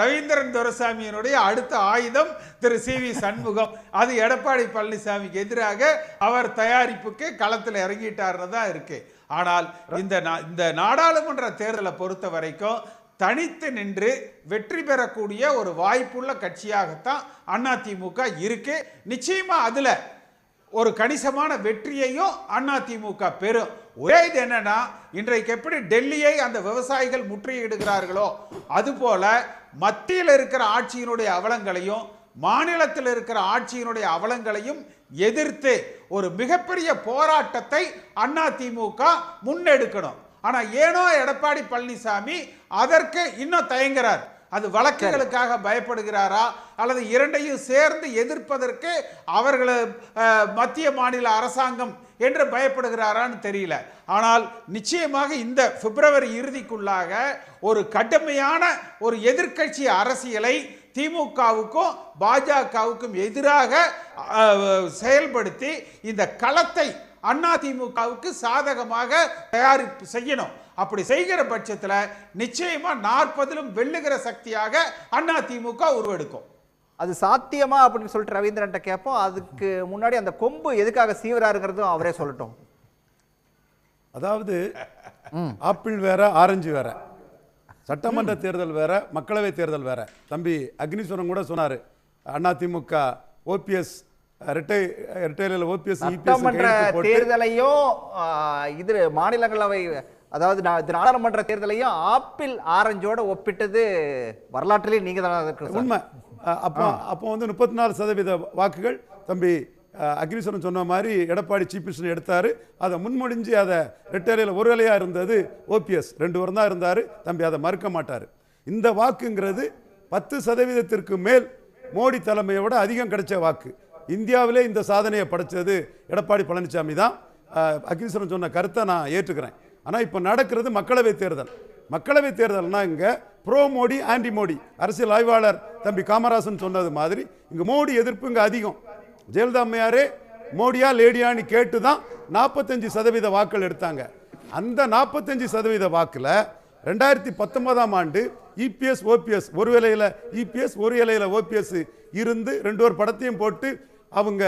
ரவீந்திரன் துரைசாமியினுடைய அடுத்த ஆயுதம் திரு சிவி சண்முகம். அது எடப்பாடி பழனிசாமிக்கு எதிராக அவர் தயாரிப்புக்கு களத்தில் இறங்கிட்டாருன்னு தான் இருக்கு. ஆனால் இந்த நாடாளுமன்ற தேர்தலை பொறுத்த வரைக்கும் தனித்து நின்று வெற்றி பெறக்கூடிய ஒரு வாய்ப்புள்ள கட்சியாகத்தான் அதிமுக இருக்கு. நிச்சயமா அதுல ஒரு கணிசமான வெற்றியையும் அதிமுக பெறும். ஒரே இது என்னன்னா, இன்றைக்கு எப்படி டெல்லியை அந்த விவசாயிகள் முற்றுகையிடுகிறார்களோ அதுபோல மத்தியில் இருக்கிற ஆட்சியினுடைய அவலங்களையும் மாநிலத்தில் இருக்கிற ஆட்சியினுடைய அவலங்களையும் எதிர்த்து ஒரு மிகப்பெரிய போராட்டத்தை அதிமுக முன்னெடுக்கணும். ஆனா ஏனோ எடப்பாடி பழனிசாமி அதற்கு இன்னும் தயங்குறார். அது வழக்குகளுக்காக பயப்படுகிறாரா அல்லது இரண்டையும் சேர்ந்து எதிர்ப்பதற்கு அவர்கள் மத்திய மாநில அரசாங்கம் என்று பயப்படுகிறாரான்னு தெரியல. ஆனால் நிச்சயமாக இந்த பிப்ரவரி இறுதிக்குள்ளாக ஒரு கடுமையான ஒரு எதிர்க்கட்சி அரசியலை திமுகவுக்கும் பாஜகவுக்கும் எதிராக செயல்படுத்தி இந்த களத்தை அதிமுகவுக்கு சாதகமாக தயாரிப்பு செய்யணும். அப்படி செய்கிற பட்சத்தில் நிச்சயமா 40 வெல்லுகிற சக்தியாக அதிமுக உருவெடுக்கும். அது சாத்தியமா அப்படின்னு சொல்லிட்டு ரவீந்திரன் கேட்போம். அதுக்கு முன்னாடி அந்த கொம்பு எதுக்காக சீவராருங்கிறதும் அவரே சொல்லட்டும். அதாவது ஆப்பிள் வேற ஆரஞ்சு வேற, சட்டமன்ற தேர்தல் வேற, மக்களவை தேர்தல் வேற. தம்பி அக்னிஸ்வரன் கூட சொன்னாரு, அதிமுக ஓபிஎஸ் சட்டமன்ற தேர்தலையும் இது மாநிலங்களவை அதாவது நாடாளுமன்ற தேர்தலையும் ஆப்பிள் ஆரஞ்சோட ஒப்பிட்டது வரலாற்றிலே நீங்க தான் உண்மை. அப்போ வந்து 34% வாக்குகள் தம்பி அக்னீஸ்வரன் சொன்ன மாதிரி எடப்பாடி சீஃப் மினிஸ்டர் எடுத்தார். அதை முன்மொழிஞ்சு அதை ரெட்டேரியில் ஒரு வேலையாக இருந்தது ஓபிஎஸ் 2 வாரம் தான் இருந்தார். தம்பி அதை மறுக்க மாட்டார். இந்த வாக்குங்கிறது 10% மேல் மோடி தலைமையோட அதிகம் கிடைச்ச வாக்கு. இந்தியாவிலே இந்த சாதனையை படைச்சது எடப்பாடி பழனிசாமி தான். அக்னீஸ்வரன் சொன்ன கருத்தை நான் ஏற்றுக்கிறேன். ஆனால் இப்போ நடக்கிறது மக்களவை தேர்தல். மக்களவை தேர்தல்னா இங்கே ப்ரோ மோடி ஆன்டி மோடி. அரசியல் ஆய்வாளர் தம்பி காமராசன் சொன்னது மாதிரி இங்கே மோடி எதிர்ப்பு இங்கே அதிகம். ஜெயலலிதா அம்மையாரே மோடியா லேடியான்னு கேட்டு தான் 45% வாக்கள் எடுத்தாங்க. அந்த 45% வாக்கில் 2019ஆம் ஆண்டு இபிஎஸ் ஓபிஎஸ் ஒரு வேலையில் இபிஎஸ் ஒரு வேலையில் ஓபிஎஸ் இருந்து 2 படத்தையும் போட்டு அவங்க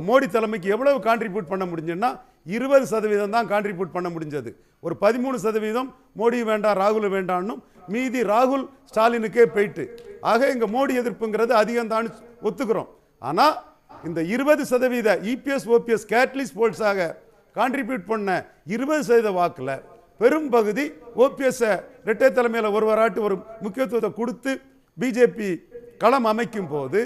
மோடி தலைமைக்கு எவ்வளவு கான்ட்ரிபியூட் பண்ண முடிஞ்சுன்னா 20% தான் கான்ட்ரிபியூட் பண்ண முடிஞ்சது. ஒரு 13% மோடி வேண்டாம் ராகுல் வேண்டாம்னு மீதி ராகுல் ஸ்டாலினுக்கே போயிட்டு. ஆக இங்கே மோடி எதிர்ப்புங்கிறது அதிகம் தான் ஒத்துக்கிறோம். ஆனால் இந்த 20% இபிஎஸ் ஓபிஎஸ் கேட்லிஸ் போல்ஸாக கான்ட்ரிபியூட் பண்ண 20% வாக்கில் பெரும் பகுதி ஓபிஎஸ் இரட்டை தலைமையில் ஒருவராட்டு ஒரு முக்கியத்துவத்தை கொடுத்து பிஜேபி களம் அமைக்கும் போது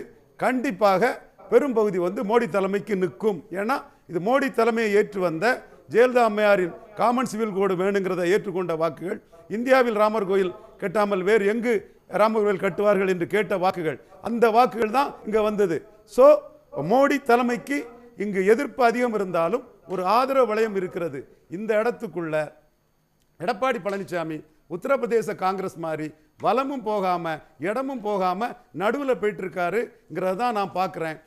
கண்டிப்பாக பெரும் பகுதி வந்து மோடி தலைமைக்கு நிற்கும். ஏன்னா இது மோடி தலைமையை ஏற்று வந்த ஜெயலலிதா அம்மையாரின் காமன் சிவில் கோடு வேணுங்கிறத ஏற்றுக்கொண்ட வாக்குகள், இந்தியாவில் ராமர் கோயில் கட்டாமல் வேறு எங்கு ராமர் கோயில் கட்டுவார்கள் என்று கேட்ட வாக்குகள், அந்த வாக்குகள் தான் இங்கே வந்தது. ஸோ மோடி தலைமைக்கு இங்கு எதிர்ப்பு அதிகம் இருந்தாலும் ஒரு ஆதரவு வளையம் இருக்கிறது. இந்த இடத்துக்குள்ள எடப்பாடி பழனிசாமி உத்தரப்பிரதேச காங்கிரஸ் மாதிரி வலமும் போகாம இடமும் போகாம நடுவில் போயிட்டு இருக்காருங்கிறத தான் நான் பார்க்குறேன்.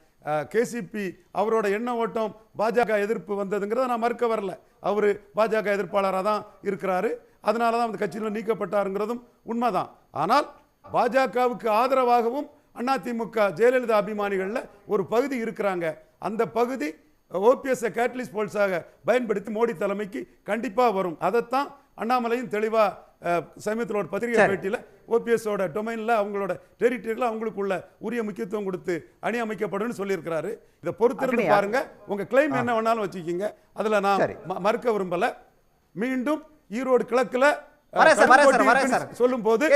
கேசிபி அவரோட எண்ண ஓட்டம் பாஜக எதிர்ப்பு வந்ததுங்கிறத நான் மறுக்க வரல. அவர் பாஜக எதிர்ப்பாளராக தான் இருக்கிறாரு. அதனால தான் அந்த கட்சியில் நீக்கப்பட்டாருங்கிறதும் உண்மைதான். ஆனால் பாஜகவுக்கு ஆதரவாகவும் அதிமுக ஜெயலலிதா அபிமானிகளில் ஒரு பகுதி இருக்கிறாங்க. அந்த பகுதி ஓபிஎஸ் கேட்டலிஸ்ட் போல்ஸாக பயன்படுத்தி மோடி தலைமைக்கு கண்டிப்பாக வரும். அதைத்தான் அண்ணாமலையும் தெளிவாக சமயத்தில் ஒரு பத்திரிகை பேட்டியில் ஓபிஎஸோட டொமைனில் அவங்களோட டெரிட்டரியில் அவங்களுக்குள்ள உரிய முக்கியத்துவம் கொடுத்து அணி அமைக்கப்படும் சொல்லியிருக்கிறாரு. இதை பொறுத்திருந்து பாருங்க. உங்க கிளைம் என்ன வேணாலும் வச்சுக்கிங்க, அதில் நான் மறுக்க விரும்பல. மீண்டும் ஈரோடு கிழக்குல சொல்லும் போது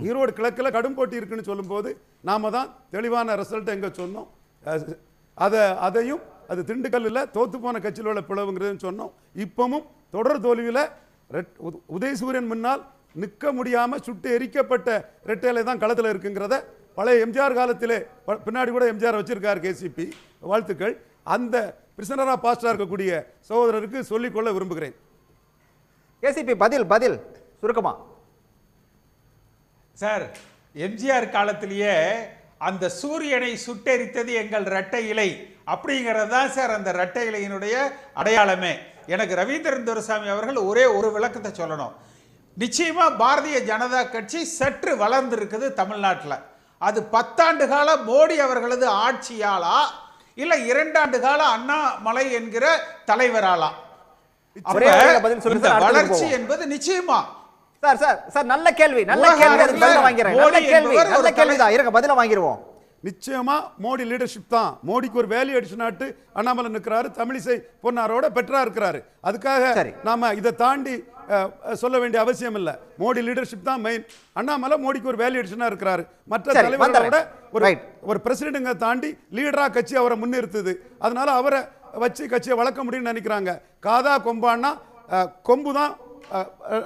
ஈரோடு கிழக்கில் கடும் போட்டி இருக்குன்னு சொல்லும் போது நாம தான் தெளிவான ரிசல்ட் எங்க சொன்னோம். அதையும் அது திண்டுக்கல்லில் தோத்து போன கட்சியில் உள்ள பிளவுங்கிறதுன்னு சொன்னோம். இப்பவும் தொடர் தோல்வியில் உதயசூரியன் முன்னால் நிற்க முடியாமல் சுட்டு எரிக்கப்பட்ட ரெட்டையில தான் களத்தில் இருக்குங்கிறத பழைய எம்ஜிஆர் காலத்திலே பின்னாடி கூட எம்ஜிஆர் வச்சிருக்காரு கேசிபி. வாழ்த்துக்கள். அந்த பிரிசனரா பாஸ்டா இருக்கக்கூடிய சகோதரருக்கு சொல்லிக்கொள்ள விரும்புகிறேன். கேசிபி பதில் சுருக்கமா சார். எம்ஜிஆர் காலத்திலேயே அந்த சூரியனை சுட்டெரித்தது எங்கள் இரட்டை இலை அப்படிங்கிறது தான் சார் அந்த இரட்டை இலையினுடைய அடையாளமே. எனக்கு ரவீந்திரன் துரைசாமி அவர்கள் ஒரே ஒரு விளக்கத்தை சொல்லணும். நிச்சயமா பாரதிய ஜனதா கட்சி சற்று வளர்ந்திருக்குது தமிழ்நாட்டில். அது 10 ஆண்டு கால மோடி அவர்களது ஆட்சியாலா இல்ல 2 ஆண்டு கால அண்ணாமலை என்கிற தலைவராலா? வளர்ச்சி என்பது நிச்சயமா நல்ல கேள்வி பதில வாங்கிடுவோம். நிச்சயமா மோடி லீடர்ஷிப் தான். மோடிக்கு ஒரு வேல்யூ அடிஷன் ஆட்டு அண்ணாமலை நிற்கிறாரு, தமிழிசை பொன்னாரோட பெற்றா இருக்கிறாரு. அதுக்காக நாம இதை தாண்டி சொல்ல வேண்டிய அவசியம் இல்லை. மோடி லீடர்ஷிப் தான் மெயின். அண்ணாமலை மோடிக்கு ஒரு வேல்யூ அடிஷனா இருக்கிறாரு. மற்ற தலைவரோட ஒரு பிரசிடென்ட்ங்க தாண்டி லீடரா கட்சி அவரை முன்னிறுத்துது. அதனால அவரை வச்சு கட்சியை வளர்க்க முடியும்னு நினைக்கிறாங்க. காதா கொம்பான்னா கொம்பு தான்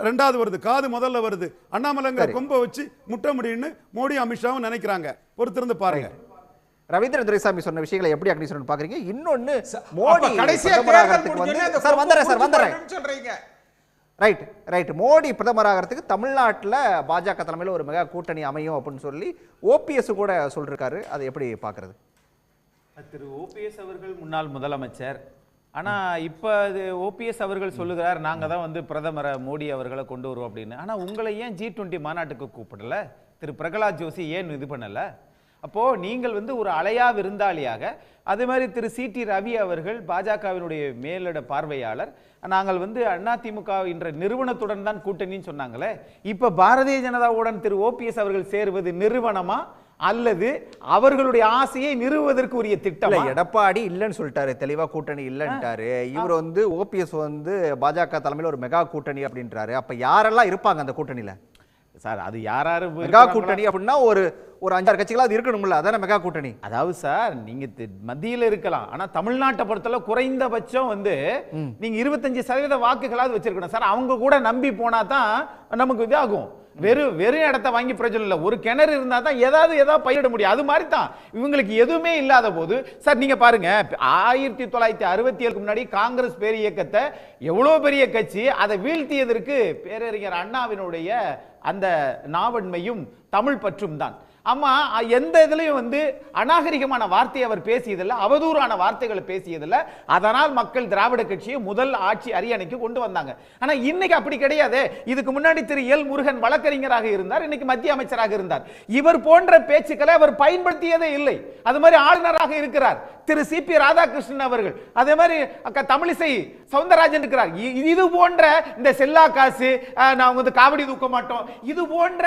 ரெண்டாவது வருது, காது முதல்ல வருது. அண்ணாமலைங்கிற கொம்பை வச்சு முட்ட முடியும்னு மோடி அமித்ஷாவும் நினைக்கிறாங்க. பொறுத்திருந்து பாருங்க. ரவீந்திரன் துரைசாமி சொன்ன விஷயங்களை எப்படி அக்னீஸ்வரன் பாக்குறீங்க? இன்னொன்னு மோடி மோடி பிரதமராகிறதுக்கு தமிழ்நாட்டில் பாஜக தலைமையில் ஒரு மெகா கூட்டணி அமையும் அப்படின்னு சொல்லி ஓபிஎஸ் கூட சொல்லிருக்காரு. அதை எப்படி பாக்குறது? திரு ஓபிஎஸ் அவர்கள் முன்னாள் முதலமைச்சர். ஆனால் இப்போ அது ஓபிஎஸ் அவர்கள் சொல்லுகிறார் நாங்கள் தான் வந்து பிரதமரை மோடி அவர்களை கொண்டு வருவோம் அப்படின்னு. ஆனால் உங்களை ஏன் G20 மாநாட்டுக்கு கூப்பிடலை? திரு பிரகலாத் ஜோஷி ஏன் இது பண்ணலை? அப்போது நீங்கள் வந்து ஒரு அலையா விருந்தாளியாக, அதே மாதிரி திரு CT ரவி அவர்கள் பாஜகவினுடைய மேலிட பார்வையாளர், நாங்கள் வந்து அதிமுக என்ற நிறுவனத்துடன் தான் கூட்டணின்னு சொன்னாங்களே. இப்போ பாரதிய ஜனதாவுடன் திரு ஓபிஎஸ் அவர்கள் சேருவது நிறுவனமா அல்லது அவர்களுடைய ஆசையை நிறுவுவதற்கு உரிய திட்டம்? எடப்பாடி இல்லைன்னு சொல்லிட்டாரு, தெளிவா கூட்டணி இல்லைன்ட்டாரு. இவர் வந்து ஓபிஎஸ் வந்து பாஜக தலைமையில் ஒரு மெகா கூட்டணி அப்படின்றாரு. அப்ப யாரெல்லாம் இருப்பாங்க அந்த கூட்டணியில? சார் அது யாராரு மெகா கூட்டணி அப்படின்னா ஒரு 5-6 கட்சிகள் அது இருக்கணும்ல, அதான மெகா கூட்டணி. அதாவது சார் நீங்க மத்தியில இருக்கலாம், ஆனா தமிழ்நாட்டை பொறுத்தல குறைந்தபட்சம் வந்து நீங்க 25% வாக்குகளாவது வச்சிருக்கணும் சார். அவங்க கூட நம்பி போனா தான் நமக்கு இதாகும். வெறும் இடத்த வாங்கி பிரச்சனை இல்லை, ஒரு கிணறு இருந்தா தான் ஏதாவது பயிரிட முடியும். அது மாதிரி தான் இவங்களுக்கு எதுவுமே இல்லாத போது சார் நீங்க பாருங்க 1967 முன்னாடி காங்கிரஸ் பேர் இயக்கத்தை எவ்வளவு பெரிய கட்சி, அதை வீழ்த்தியதற்கு பேரறிஞர் அண்ணாவினுடைய அந்த நாவன்மையும் தமிழ் பற்றும் தான். ஆமா எந்த இதுலயும் வந்து அநாகரிகமான வார்த்தையை அவர் பேசியதில்லை, அவதூறான வார்த்தைகளை பேசியதில்லை. அதனால் மக்கள் திராவிட கட்சியை முதல் ஆட்சி அரியணைக்கு கொண்டு வந்தாங்க. ஆனா இன்னைக்கு அப்படி கிடையாது. இதுக்கு முன்னாடி திரு எல் முருகன் வழக்கறிஞராக இருந்தார், இன்னைக்கு மத்திய அமைச்சராக இருந்தார். இவர் போன்ற பேச்சுக்களை அவர் பயன்படுத்தியதே இல்லை. அது மாதிரி ஆளுநராக இருக்கிறார் திரு சிபி ராதாகிருஷ்ணன் அவர்கள், அதே மாதிரி தமிழிசை சவுந்தரராஜன் இருக்கிறார். இது போன்ற இந்த செல்லா காசு, நான் வந்து காவடி தூக்க மாட்டோம், இது போன்ற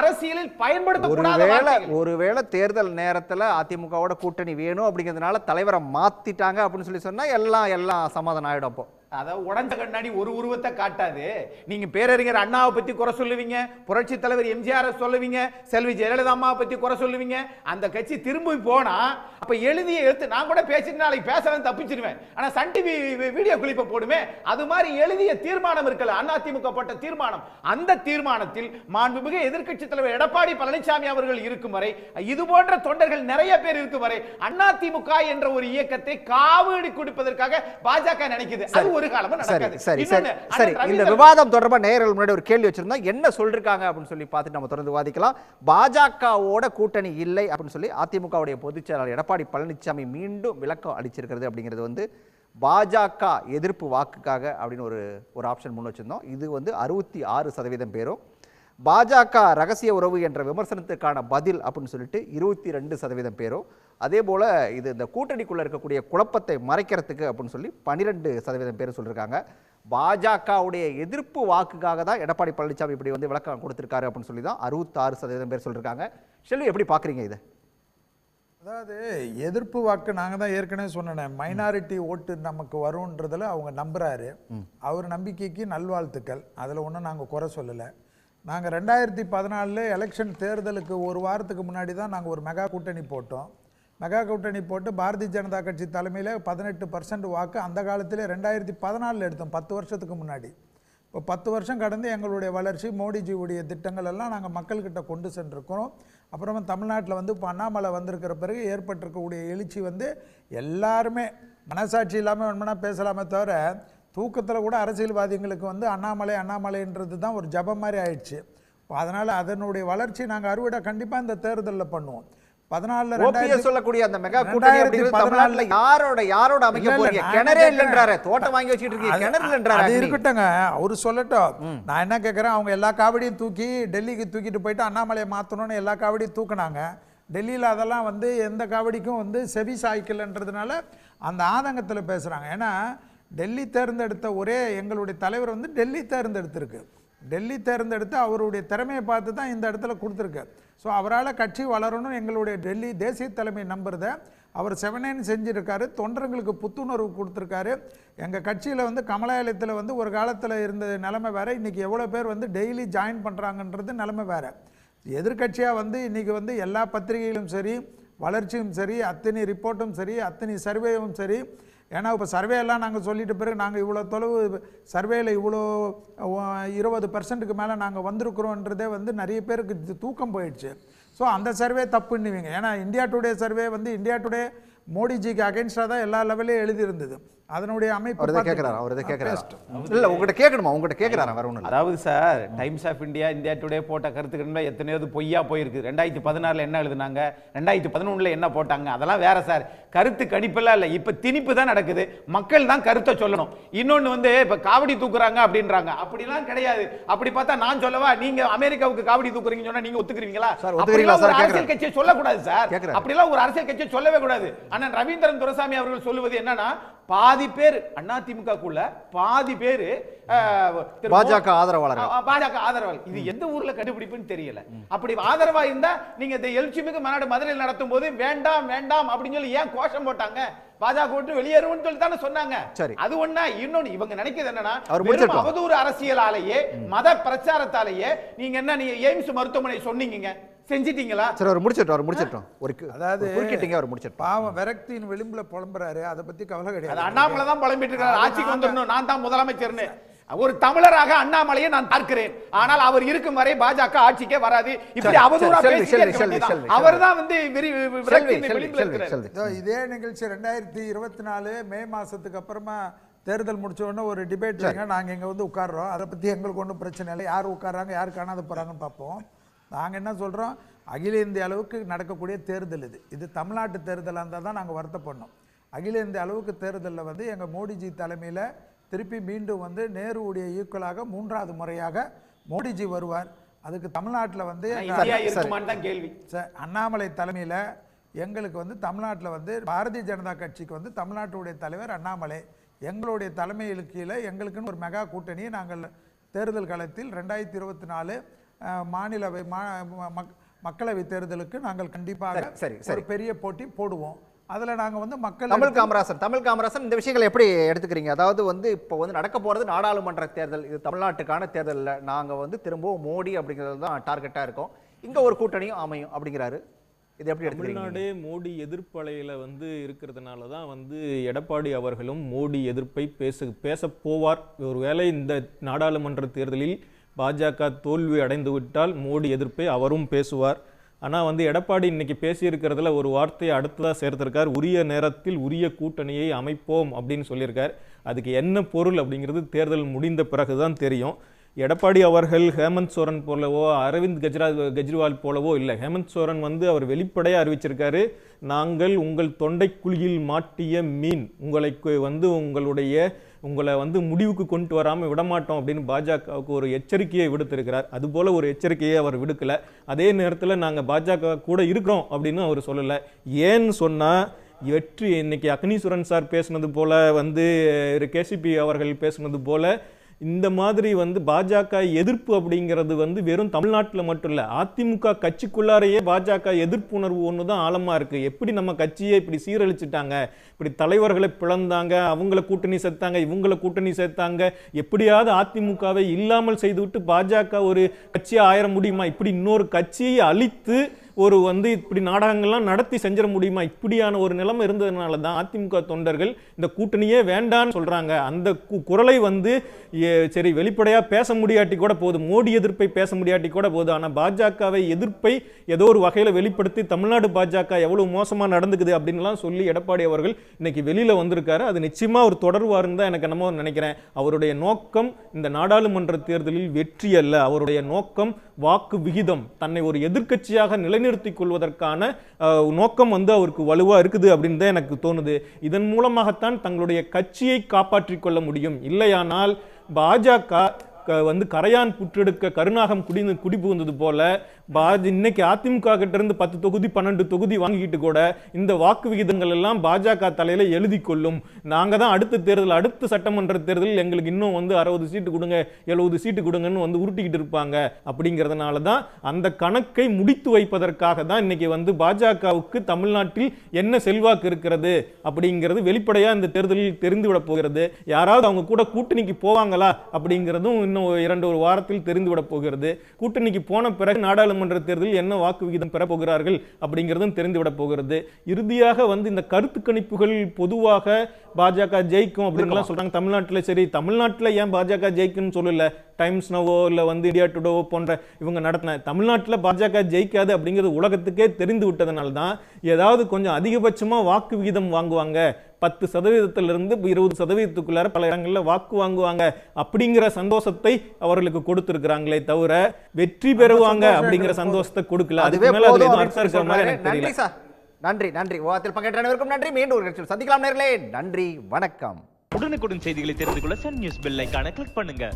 அரசியலில் பயன்படுத்தக்கூடாத. ஒருவேளை தேர்தல் நேரத்தில் அதிமுகவோட கூட்டணி வேணும் அப்படிங்கிறதுனால தலைவரை மாத்திட்டாங்க அப்படின்னு சொல்லி சொன்னா எல்லாம் சமாதானம் ஆயிடும். அப்போ அதாவது உடஞ்ச கண்ணாடி ஒரு உருவத்தை காட்டாது. நீங்க பேரறிஞர் அண்ணாவை பத்தி குறை சொல்லுவீங்க, புரட்சி தலைவர் எம்ஜிஆர் சொல்லுவீங்க, செல்வி ஜெயலலிதா அம்மாவை பத்தி குறை சொல்லுவீங்க. அந்த கட்சி திரும்பி போனா அப்ப எழுதிய எழுத்து நான் கூட பேசிட்டு நாளைக்கு பேசலாம் தப்பிச்சிருவேன், ஆனா சன் டிவி வீடியோ கிளிப்பை போடுமே. அது மாதிரி எழுதிய தீர்மானம் இருக்கல அதிமுக போட்ட தீர்மானம், அந்த தீர்மானத்தில் மாண்புமிகு எதிர்க்கட்சி தலைவர் எடப்பாடி பழனிசாமி அவர்கள் இருக்கும் வரை, இது போன்ற தொண்டர்கள் நிறைய பேர் இருக்கும் வரை அதிமுக என்ற ஒரு இயக்கத்தை காவடி கொடுப்பதற்காக பாஜக நினைக்குது. அது ஒரு காலமா நடக்காது. சரி, இந்த விவாதம் தொடர்பா நேயர்கள் முன்னாடி ஒரு கேள்வி வச்சிருந்தோம், என்ன சொல்றாங்க அப்படின்னு சொல்லி பார்த்துட்டு நம்ம தொடர்ந்து விவாதிக்கலாம். பாஜகவோட கூட்டணி இல்லை அப்படின்னு சொல்லி அதிமுகவுடைய பொதுச் செயலாளர் எடப்பாடி பழனிசாமி மீண்டும் விளக்கம் அளிச்சிருக்கிறது. அப்படிங்கிறது வந்து பாஜக எதிர்ப்பு வாக்குக்காக அப்படின்னு ஒரு ஆப்ஷன் முன் வச்சிருந்தோம். இது வந்து 66% பேரும், பாஜக ரகசிய உறவு என்ற விமர்சனத்துக்கான பதில் அப்படின்னு சொல்லிட்டு 22% பேரும், அதே போல் இது இந்த கூட்டணிக்குள்ளே இருக்கக்கூடிய குழப்பத்தை மறைக்கிறதுக்கு அப்படின்னு சொல்லி 12% பேர் சொல்லியிருக்காங்க. பாஜகவுடைய எதிர்ப்பு வாக்குக்காக தான் எடப்பாடி பழனிசாமி இப்படி வந்து விளக்கம் கொடுத்துருக்காரு அப்படின்னு சொல்லி தான் 66% பேர் சொல்லியிருக்காங்க. செல்வி, எப்படி பார்க்குறீங்க இதை? அதாவது எதிர்ப்பு வாக்கு நாங்கள் தான் ஏற்கனவே சொன்னேன், மைனாரிட்டி ஓட்டு நமக்கு வரும்ன்றதில் அவங்க நம்புகிறாரு. அவர் நம்பிக்கைக்கு நல்வாழ்த்துக்கள், அதில் ஒன்றும் நாங்கள் குறை சொல்லலை. நாங்கள் 2014 எலெக்ஷன் தேர்தலுக்கு ஒரு வாரத்துக்கு முன்னாடி தான் நாங்கள் ஒரு மெகா கூட்டணி போட்டோம். மெகா கூட்டணி போட்டு பாரதிய ஜனதா கட்சி தலைமையில் 18% வாக்கு அந்த காலத்தில் 2014 எடுத்தோம், 10 வருஷத்துக்கு முன்னாடி. இப்போ 10 வருஷம் கடந்து எங்களுடைய வளர்ச்சி, மோடிஜியுடைய திட்டங்கள் எல்லாம் நாங்கள் மக்கள்கிட்ட கொண்டு சென்றிருக்கிறோம். அப்புறமா தமிழ்நாட்டில் வந்து இப்போ அண்ணாமலை வந்திருக்கிற பிறகு ஏற்பட்டிருக்கக்கூடிய எழுச்சி வந்து எல்லாருமே மனசாட்சி இல்லாமல் வேணும்னா பேசலாமே தவிர, தூக்கத்தில் கூட அரசியல்வாதிகளுக்கு வந்து அண்ணாமலைன்றது தான் ஒரு ஜபம் மாதிரி ஆயிடுச்சு. இப்போ அதனால் அதனுடைய வளர்ச்சி நாங்கள் அறுவடை கண்டிப்பாக இந்த தேர்தலில் பண்ணுவோம். 14 சொல்லக்கூடிய அந்த மெகா கூட்டணி அப்படிங்கிறது தமிழ்நாட்டுல யாரோட அமைக்க போறீங்க? கிணறே இல்லன்றாரே, தோட்டம் வாங்கி வச்சிட்டு இருக்கீங்க, கிணறு இல்லன்றாரே. அது இருக்கட்டுங்க, அவரு சொல்லட்டும். நான் என்ன கேட்குறேன், அவங்க எல்லா காவடியும் தூக்கி டெல்லிக்கு தூக்கிட்டு போயிட்டு அண்ணாமலையை மாற்றணும்னு எல்லா காவடியும் தூக்குனாங்க. டெல்லியில் அதெல்லாம் வந்து எந்த காவடிக்கும் வந்து செவி சாய்க்கலன்றதுனால அந்த ஆதங்கத்தில் பேசுகிறாங்க. ஏன்னா டெல்லி தேர்ந்தெடுத்த ஒரே எங்களுடைய தலைவர் வந்து டெல்லி தேர்ந்தெடுத்திருக்கு. டெல்லி தேர்ந்தெடுத்து அவருடைய திறமையை பார்த்து தான் இந்த இடத்துல கொடுத்துருக்கு. ஸோ அவரால் கட்சி வளரணும் எங்களுடைய டெல்லி தேசிய தலைமை நம்புறத அவர் 7 செஞ்சுருக்காரு. தொண்டர்களுக்கு புத்துணர்வு கொடுத்துருக்காரு. எங்கள் கட்சியில் வந்து கமலாலயத்தில் வந்து ஒரு காலத்தில் இருந்த நிலைமை வேறு, இன்றைக்கி எவ்வளோ பேர் வந்து டெய்லி ஜாயின் பண்ணுறாங்கன்றது நிலைமை வேறு. எதிர்கட்சியாக வந்து இன்றைக்கி வந்து எல்லா பத்திரிகைகளும் சரி, வளர்ச்சியும் சரி, அத்தனை ரிப்போர்ட்டும் சரி, அத்தனை சர்வேவும் சரி. ஏன்னா இப்போ சர்வே எல்லாம் நாங்கள் சொல்லிட்டு பிறகு நாங்கள் இவ்வளோ தொலைவு சர்வேயில் இவ்வளோ 20% மேலே நாங்கள் வந்திருக்கிறோன்றதே வந்து நிறைய பேருக்கு தூக்கம் போயிடுச்சு. ஸோ அந்த சர்வே தப்புன்னுவீங்க. ஏன்னா இந்தியா டுடே சர்வே வந்து இந்தியா டுடே மோடிஜிக்கு அகேன்ஸ்டாக தான் எல்லா லெவலையும் எழுதியிருந்தது. அதனுடைய அமைப்பு அதாவது sir Times of India, India today போட்ட கருத்துக்கள் எத்தனையோ பொய்யா போயிருக்கு. 2014 என்ன எழுதுனாங்க, 2011 என்ன போட்டாங்க, அதெல்லாம் வேற சார். கருத்து கணிப்பெல்லாம் இல்லை, இப்ப திணிப்பு தான் நடக்குது. மக்கள் தான் கருத்தை சொல்லணும். இன்னொன்னு வந்து இப்ப காவடி தூக்குறாங்க அப்படின்றாங்க, அப்படிலாம் கிடையாது. அப்படி பார்த்தா நான் சொல்லவா, நீங்க அமெரிக்காவுக்கு காவடி தூக்குறீங்கன்னு சொன்னா நீங்க ஒத்துக்கிறீங்களா? அரசியல் கட்சியை சொல்லக்கூடாது சார், அப்படிலாம் ஒரு அரசியல் கட்சியை சொல்லவே கூடாது. அண்ணன் ரவீந்திரன் துரைசாமி அவர்கள் சொல்லுவது என்னன்னா, பாதி பேர் அதிமுகக்குள்ள பாதி பேர் பாஜக ஆதரவாளர்கள். பாஜக ஆதரவாளர். இது எந்த ஊர்ல கண்டுபிடிப்புன்னு தெரியல. அப்படி ஆதரவா இருந்தா நீங்க இந்த எழுச்சிமிகு மாநாடு மதுரையில் நடத்தும் போது வேண்டாம் வேண்டாம் அப்படின்னு சொல்லி ஏன் கோஷம் போட்டாங்க? பாஜக விட்டு வெளியேறுவோம்னு சொல்லி தானே சொன்னாங்க. அது ஒண்ணா. இன்னொன்னு இவங்க நினைக்கிறது என்னன்னா, அவதூறு அரசியலாலேயே மத பிரச்சாரத்தாலேயே நீங்க என்ன, நீங்க எய்ம்ஸ் மருத்துவமனை சொன்னீங்க, செஞ்சிட்டீங்களா? சரி, அவர் முடிச்சிட்டோம். அதாவது குறுக்கிட்டீங்க, அவர் முடிச்சிட்டோம். பாவம் விரக்தியின் விளிம்புல புலம்புறாரு, அதை பத்தி கவலை கிடையாது. அண்ணாமலை தான் புலம்பிட்டு இருக்காரு, ஆட்சிக்கு வந்துடணும், நான் தான் முதலமைச்சர்னு. ஒரு தமிழராக அண்ணாமலையை நான் பார்க்கிறேன். ஆனால் அவர் இருக்கும் வரை பாஜக ஆட்சிக்கே வராது. இப்படி அவதூறா பேசி அவர்தான் வந்து இதே நிகழ்ச்சி 2024 மே மாசத்துக்கு அப்புறமா தேர்தல் முடிச்ச உடனே ஒரு டிபேட் வைங்க, நாங்க இங்க வந்து உட்கார்றோம், அதை பத்தி எங்களுக்கு ஒன்றும் பிரச்சனை இல்லை, யார் உட்கார்றாங்க யார் காணாத போறாங்கன்னு பார்ப்போம். நாங்கள் என்ன சொல்கிறோம், அகில இந்திய அளவுக்கு நடக்கக்கூடிய தேர்தல் இது தமிழ்நாட்டு தேர்தலாக இருந்தால் தான் நாங்கள் வருத்தப்படணும். அகில இந்திய அளவுக்கு தேர்தலில் வந்து எங்கள் மோடிஜி தலைமையில் திருப்பி மீண்டும் வந்து நேருவுடைய ஈக்குவலாக 3வது முறையாக மோடிஜி வருவார். அதுக்கு தமிழ்நாட்டில் வந்து கேள்வி அண்ணாமலை தலைமையில் எங்களுக்கு வந்து தமிழ்நாட்டில் வந்து பாரதிய ஜனதா கட்சிக்கு வந்து தமிழ்நாட்டுடைய தலைவர் அண்ணாமலை, எங்களுடைய தலைமையில் கீழே எங்களுக்குன்னு ஒரு மெகா கூட்டணியை நாங்கள் தேர்தல் காலத்தில் 2024 மாநிலவை மக்களவை தேர்தலுக்கு நாங்கள் கண்டிப்பாக ஒரு பெரிய போட்டி போடுவோம். அதுல நாங்க வந்து தமிழ் காமராசன் இந்த விஷயங்களை எப்படி எடுத்துக்கிறீங்க? அதாவது வந்து இப்போ வந்து நடக்க போறது நாடாளுமன்ற தேர்தல், இது தமிழ்நாட்டுக்கான தேர்தல் இல்லை, நாங்க வந்து திரும்பவும் மோடி அப்படிங்கிறது தான் டார்கெட்டா இருக்கும், இங்க ஒரு கூட்டணியும் அமையும் அப்படிங்கிறாரு. இது எப்படி தமிழ்நாடே மோடி எதிர்ப்பு அலையில வந்து இருக்கிறதுனால தான் வந்து எடப்பாடி அவர்களும் மோடி எதிர்ப்பை பேச போவார். ஒருவேளை இந்த நாடாளுமன்ற தேர்தலில் பாஜக தோல்வி அடைந்து விட்டால் மோடி எதிர்ப்பை அவரும் பேசுவார். ஆனால் வந்து எடப்பாடி இன்னைக்கு பேசியிருக்கிறதுல ஒரு வார்த்தையை அடுத்ததாக சேர்த்திருக்கார், உரிய நேரத்தில் உரிய கூட்டணியை அமைப்போம் அப்படின்னு சொல்லியிருக்கார். அதுக்கு என்ன பொருள் அப்படிங்கிறது தேர்தல் முடிந்த பிறகுதான் தெரியும். எடப்பாடி அவர்கள் ஹேமந்த் சோரன் போலவோ அரவிந்த் கெஜ்ரிவால் போலவோ இல்லை. ஹேமந்த் சோரன் வந்து அவர் வெளிப்படையாக அறிவிச்சிருக்காரு, நாங்கள் உங்கள் தொண்டை குழியில் மாட்டிய மீன், உங்களை வந்து முடிவுக்கு கொண்டு வராமல் விடமாட்டோம் அப்படின்னு பாஜகவுக்கு ஒரு எச்சரிக்கையை விடுத்திருக்கிறார். அதுபோல ஒரு எச்சரிக்கையை அவர் விடுக்கலை. அதே நேரத்தில் நாங்கள் பாஜக கூட இருக்கிறோம் அப்படின்னு அவர் சொல்லலை. ஏன்னு சொன்னால் வெற்றி இன்னைக்கு அக்னீஸ்வரன் சார் பேசுனது போல வந்து கேசிபி அவர்கள் பேசுனது போல இந்த மாதிரி வந்து பாஜக எதிர்ப்பு அப்படிங்கிறது வந்து வெறும் தமிழ்நாட்டில் மட்டும் இல்லை, அதிமுக கட்சிக்குள்ளாரையே பாஜக எதிர்ப்பு உணர்வு ஒன்று தான் ஆழமாக இருக்குது. எப்படி நம்ம கட்சியை இப்படி சீரழிச்சிட்டாங்க, இப்படி தலைவர்களை பிளந்தாங்க, அவங்கள கூட்டணி சேர்த்தாங்க, இவங்களை கூட்டணி சேர்த்தாங்க, எப்படியாவது அதிமுகவை இல்லாமல் செய்துவிட்டு பாஜக ஒரு கட்சியை ஆயிர முடியுமா, இப்படி இன்னொரு கட்சியை அழித்து ஒரு வந்து இப்படி நாடகங்கள்லாம் நடத்தி செஞ்சிட முடியுமா, இப்படியான ஒரு நிலைமை இருந்ததுனால தான் அதிமுக தொண்டர்கள் இந்த கூட்டணியே வேண்டான்னு சொல்றாங்க. அந்த குரலை வந்து சரி வெளிப்படையாக பேச முடியாட்டி கூட போகுது, மோடி எதிர்ப்பை பேச முடியாட்டி கூட போகுது, ஆனால் பாஜகவை எதிர்ப்பை ஏதோ ஒரு வகையில் வெளிப்படுத்தி தமிழ்நாடு பாஜக எவ்வளவு மோசமாக நடந்துக்குது அப்படின்லாம் சொல்லி எடப்பாடி அவர்கள் இன்னைக்கு வெளியில் வந்திருக்காரு. அது நிச்சயமாக ஒரு தொடர்வாருன்னு தான் எனக்கு என்னமோ நினைக்கிறேன். அவருடைய நோக்கம் இந்த நாடாளுமன்ற தேர்தலில் வெற்றி அல்ல, அவருடைய நோக்கம் வாக்கு விகிதம், தன்னை ஒரு எதிர்க்கட்சியாக நிலைநிறுத்திக் கொள்வதற்கான நோக்கம் வந்து அவருக்கு வலுவா இருக்குது அப்படின்னு தான் எனக்கு தோணுது. இதன் மூலமாகத்தான் தங்களுடைய கட்சியை காப்பாற்றிக் கொள்ள முடியும். இல்லையானால் பாஜக வந்து கரையான் புற்றெடுக்க கருநாகம் குடி புகுந்தது போல இன்னைக்கு அதிமுக கிட்ட இருந்து 10 தொகுதி 12 தொகுதி வாங்கிட்டு கூட இந்த வாக்கு விகிதங்கள் எல்லாம் பாஜக தலையில எழுதி கொள்ளும். நாங்க தான் அடுத்த சட்டமன்ற தேர்தலில் எங்களுக்கு இன்னும் வந்து 60 சீட்டு கொடுங்க 70 சீட்டு கொடுங்கன்னு வந்து உருட்டிக்கிட்டு இருப்பாங்க. அப்படிங்கிறதுனால தான் அந்த கணக்கை முடித்து வைப்பதற்காக தான் இன்னைக்கு வந்து பாஜகவுக்கு தமிழ்நாட்டில் என்ன செல்வாக்கு இருக்கிறது அப்படிங்கிறது வெளிப்படையா இந்த தேர்தலில் தெரிந்துவிட போகிறது. யாராவது அவங்க கூட கூட்டணிக்கு போவாங்களா அப்படிங்கிறதும் இன்னும் 2 வாரத்தில் தெரிந்துவிட போகிறது. கூட்டணிக்கு போன பிறகு நாடாளுமன்ற தேர்தலில் என்ன வாக்கு விகிதம் பெற போகிறார்கள் அப்படிங்கிறதும் தெரிந்துவிட போகிறது. இறுதியாக வந்து இந்த கருத்து கணிப்புகள் பொதுவாக பாஜக ஜெயிக்கும் அப்படின்னு சொல்றாங்க தமிழ்நாட்டில். சரி, தமிழ்நாட்டில் ஏன் பாஜக ஜெயிக்குன்னு சொல்லல, டைம்ஸ் நவோ இல்ல வந்து இந்தியா டுடேவோ போன்ற இவங்க நடத்தின தமிழ்நாட்டில் பாஜக ஜெயிக்காது அப்படிங்கிறது உலகத்துக்கே தெரிந்து விட்டதனால தான் ஏதாவது கொஞ்சம் அதிகபட்சமா வாக்கு விகிதம் வாங்குவாங்க, 10% 20% பல இடங்களில் வாக்கு வாங்குவாங்க அப்படிங்கிற சந்தோஷத்தை அவர்களுக்கு கொடுத்திருக்கிறாங்களே தவிர வெற்றி பெறுவாங்க அப்படிங்கிற சந்தோஷத்தை கொடுக்கல. அதுக்கு மேல அதுல எதுவும் அர்த்தம் இருக்கிற மாதிரி எனக்கு தெரியல. நன்றி விவாதத்தில் பங்கேற்ற அனைவருக்கும் நன்றி. மீண்டும் ஒரு நிகழ்ச்சியில் சந்திக்கலாம் நேயர்களே. நன்றி, வணக்கம். உடனுக்குடன் செய்திகளை தெரிந்து கொள்ள சன் நியூஸ் பெல் ஐகானை கிளிக் பண்ணுங்க.